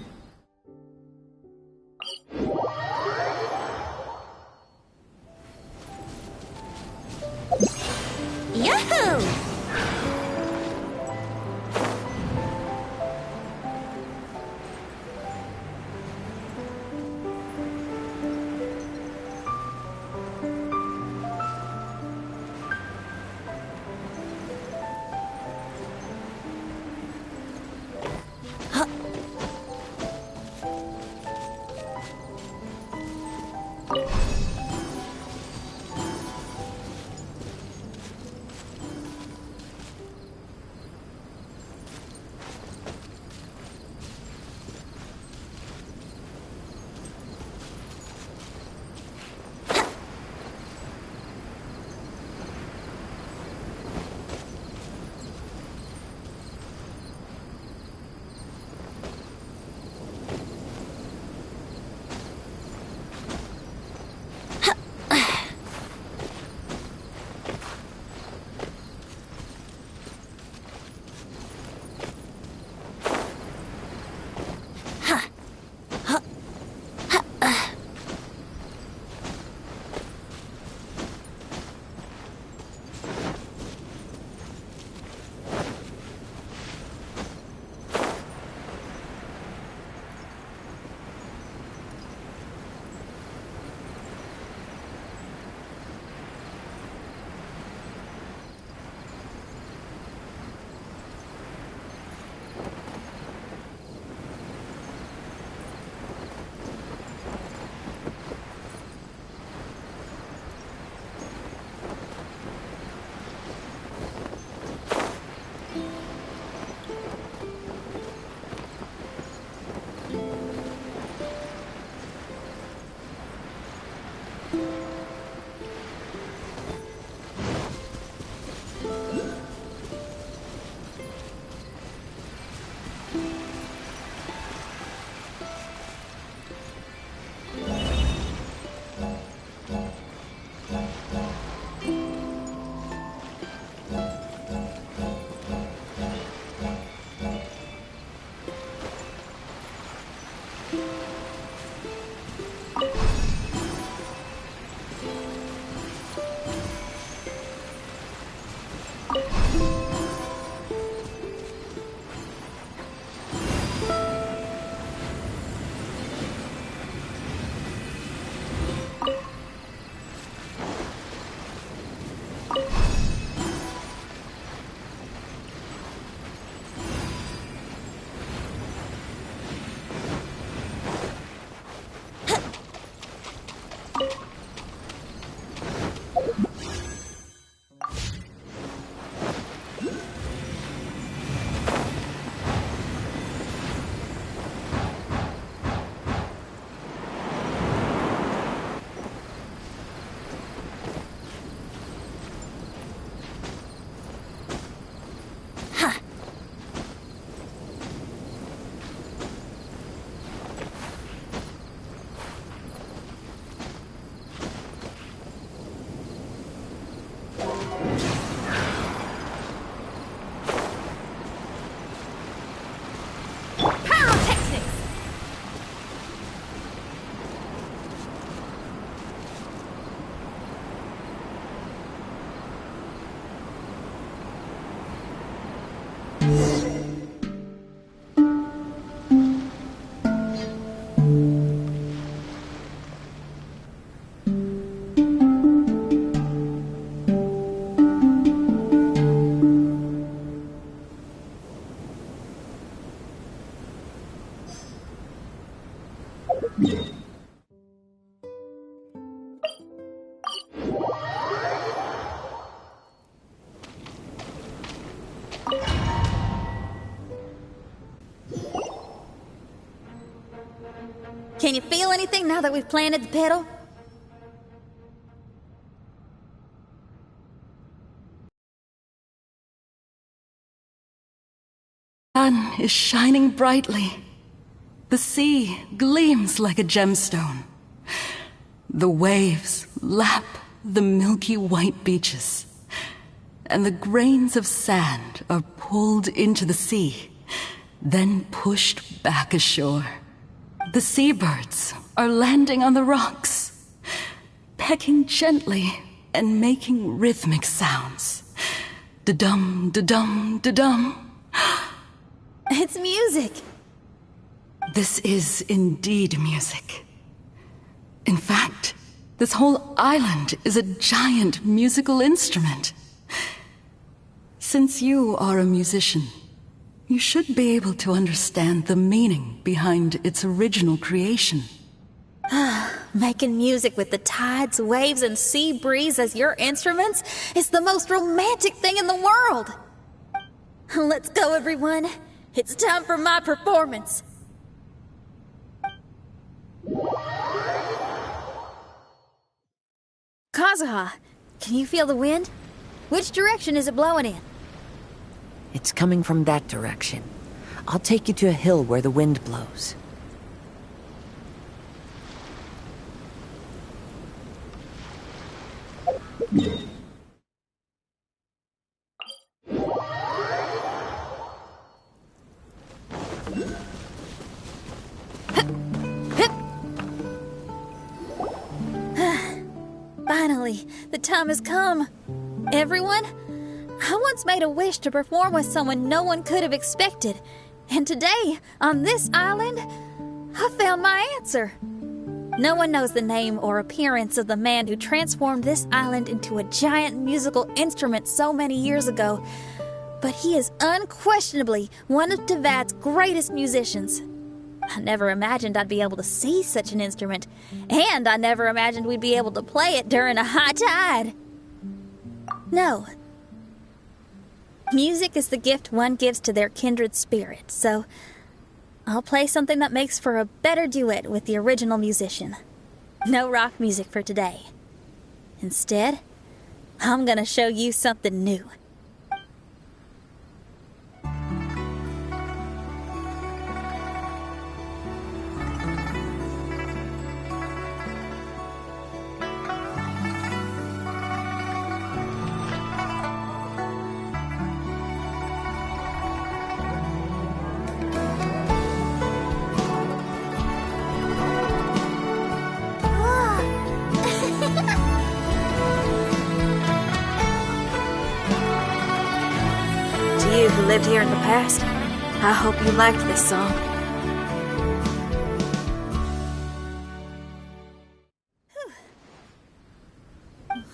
Can you feel anything now that we've planted the petal? The sun is shining brightly. The sea gleams like a gemstone. The waves lap the milky white beaches, and the grains of sand are pulled into the sea then pushed back ashore. The seabirds are landing on the rocks, pecking gently and making rhythmic sounds. Da-dum, da-dum, da-dum. It's music. This is indeed music. In fact, this whole island is a giant musical instrument. Since you are a musician, you should be able to understand the meaning behind its original creation. Making music with the tides, waves, and sea breeze as your instruments is the most romantic thing in the world. Let's go, everyone. It's time for my performance. Kazuha, can you feel the wind? Which direction is it blowing in? It's coming from that direction. I'll take you to a hill where the wind blows. Finally, the time has come. Everyone, I once made a wish to perform with someone no one could have expected. And today, on this island, I found my answer. No one knows the name or appearance of the man who transformed this island into a giant musical instrument so many years ago, but he is unquestionably one of Teyvat's greatest musicians. I never imagined I'd be able to see such an instrument, and I never imagined we'd be able to play it during a high tide. No. Music is the gift one gives to their kindred spirit, so I'll play something that makes for a better duet with the original musician. No rock music for today. Instead, I'm gonna show you something new. You who lived here in the past, I hope you liked this song.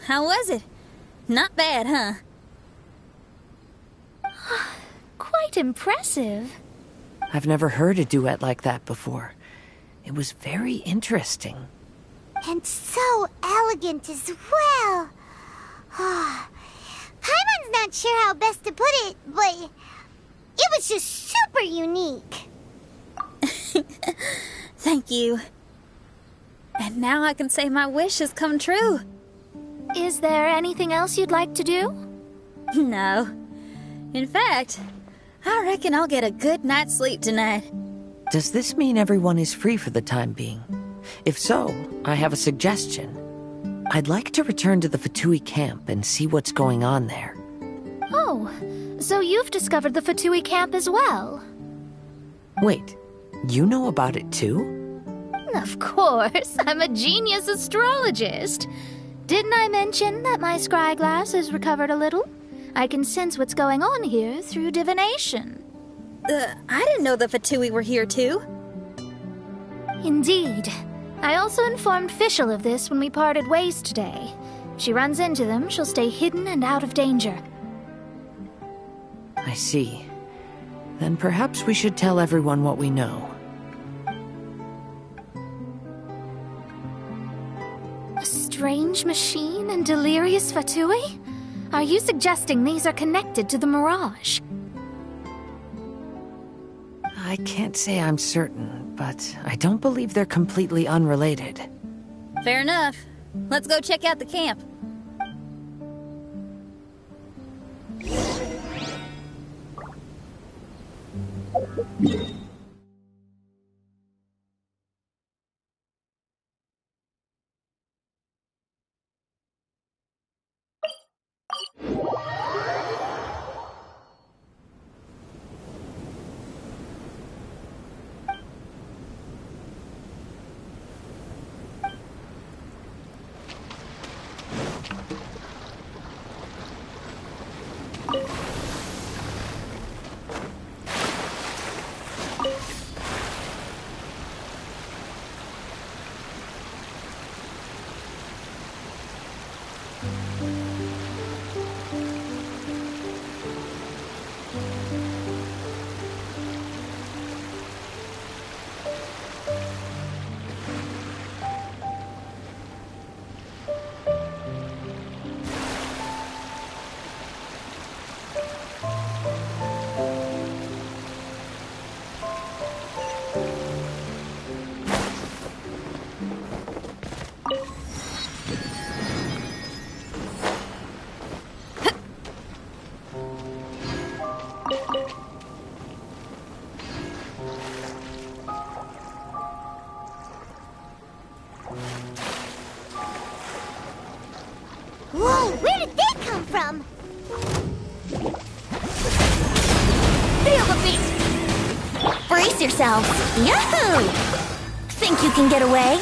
How was it? Not bad, huh? Quite impressive. I've never heard a duet like that before. It was very interesting. And so elegant as well. Paimon's not sure how best to put it, but it was just super unique. Thank you. And now I can say my wish has come true. Is there anything else you'd like to do? No. In fact, I reckon I'll get a good night's sleep tonight. Does this mean everyone is free for the time being? If so, I have a suggestion. I'd like to return to the Pt3 camp and see what's going on there. Oh, so you've discovered the Pt3 camp as well? Wait, you know about it too? Of course, I'm a genius astrologist. Didn't I mention that my scry glass has recovered a little? I can sense what's going on here through divination. I didn't know the Pt3 were here too. Indeed. I also informed Fischl of this when we parted ways today. If she runs into them, she'll stay hidden and out of danger. I see. Then perhaps we should tell everyone what we know. A strange machine and delirious Pt3? Are you suggesting these are connected to the Mirage? I can't say I'm certain, but I don't believe they're completely unrelated. Fair enough. Let's go check out the camp. Brace yourselves! Yahoo! Think you can get away?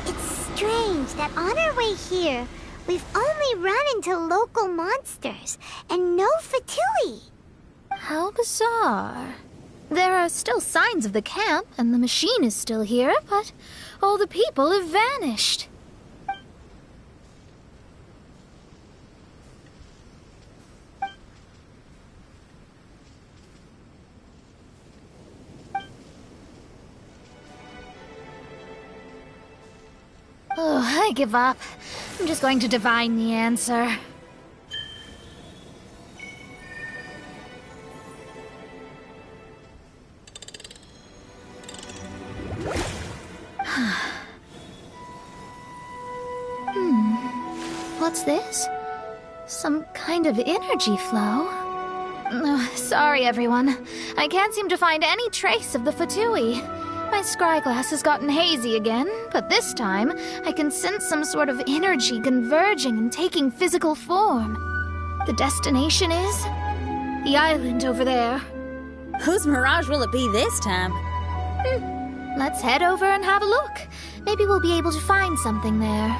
It's strange that on our way here, we've only run into local monsters and no Fatui. How bizarre. There are still signs of the camp, and the machine is still here, but all the people have vanished. Oh, I give up. I'm just going to divine the answer. What's this? Some kind of energy flow? Sorry, everyone. I can't seem to find any trace of the Fatui. My scryglass has gotten hazy again, but this time I can sense some sort of energy converging and taking physical form. The destination is the island over there. Whose mirage will it be this time? Let's head over and have a look. Maybe we'll be able to find something there.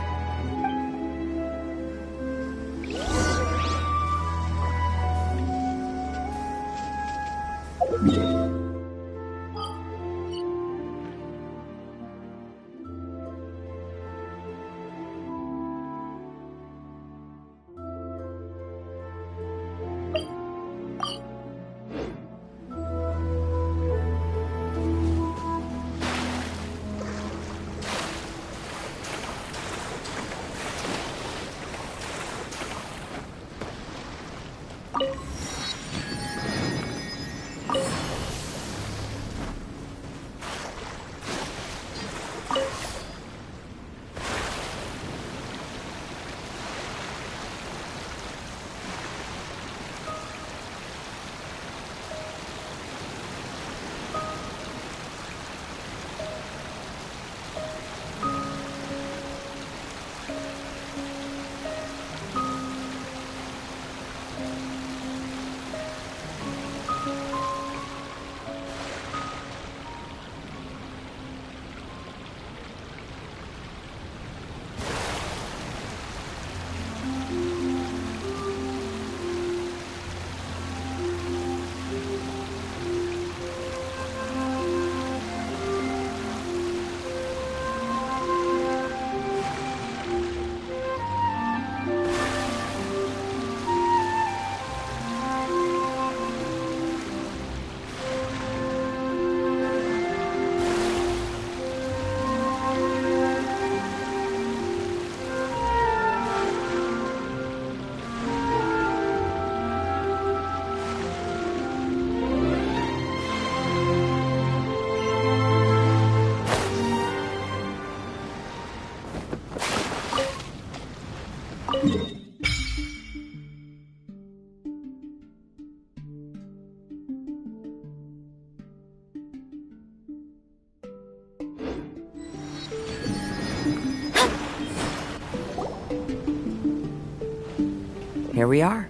Here we are.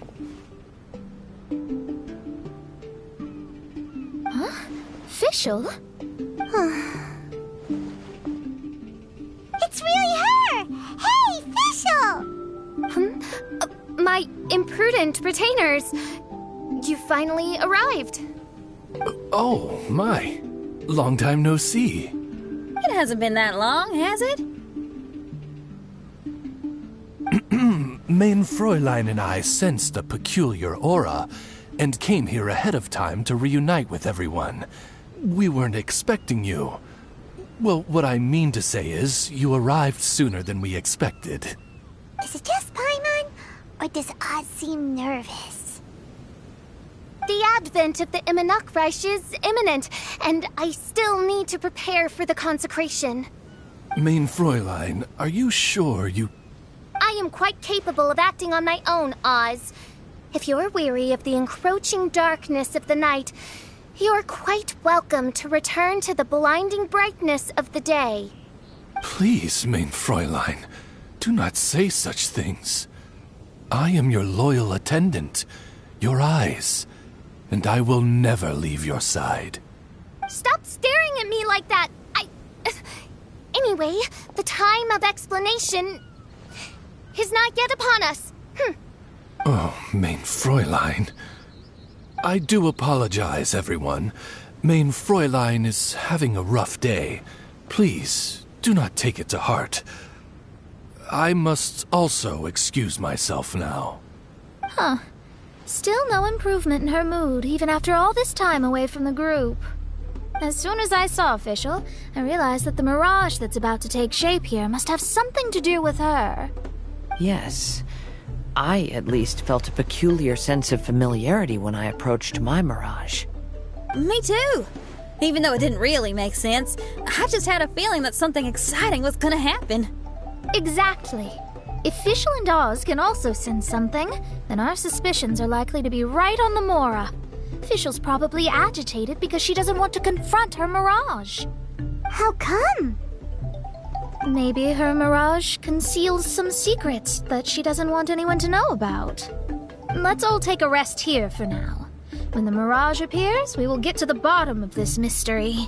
Huh? Fischl? It's really her! Hey, Fischl! My imprudent retainers! You finally arrived. Oh, my. Long time no see. It hasn't been that long, has it? Main Fräulein and I sensed a peculiar aura and came here ahead of time to reunite with everyone. We weren't expecting you. Well, what I mean to say is, you arrived sooner than we expected. Is it just Paimon? Or does Oz seem nervous? The advent of the Immanakreich is imminent, and I still need to prepare for the consecration. Main Fräulein, are you sure you... I am quite capable of acting on my own, Oz. If you're weary of the encroaching darkness of the night, you're quite welcome to return to the blinding brightness of the day. Please, Main Fräulein, do not say such things. I am your loyal attendant, your eyes, and I will never leave your side. Stop staring at me like that! Anyway, the time of explanation is not yet upon us. Oh, Mein Fräulein. I do apologize, everyone. Mein Fräulein is having a rough day. Please, do not take it to heart. I must also excuse myself now. Huh. Still no improvement in her mood, even after all this time away from the group. As soon as I saw Official, I realized that the mirage that's about to take shape here must have something to do with her. Yes. I, at least, felt a peculiar sense of familiarity when I approached my mirage. Me too. Even though it didn't really make sense, I just had a feeling that something exciting was gonna happen. Exactly. If Fischl and Oz can also sense something, then our suspicions are likely to be right on the Mora. Fischl's probably agitated because she doesn't want to confront her mirage. How come? Maybe her mirage conceals some secrets that she doesn't want anyone to know about. Let's all take a rest here for now. When the mirage appears, we will get to the bottom of this mystery.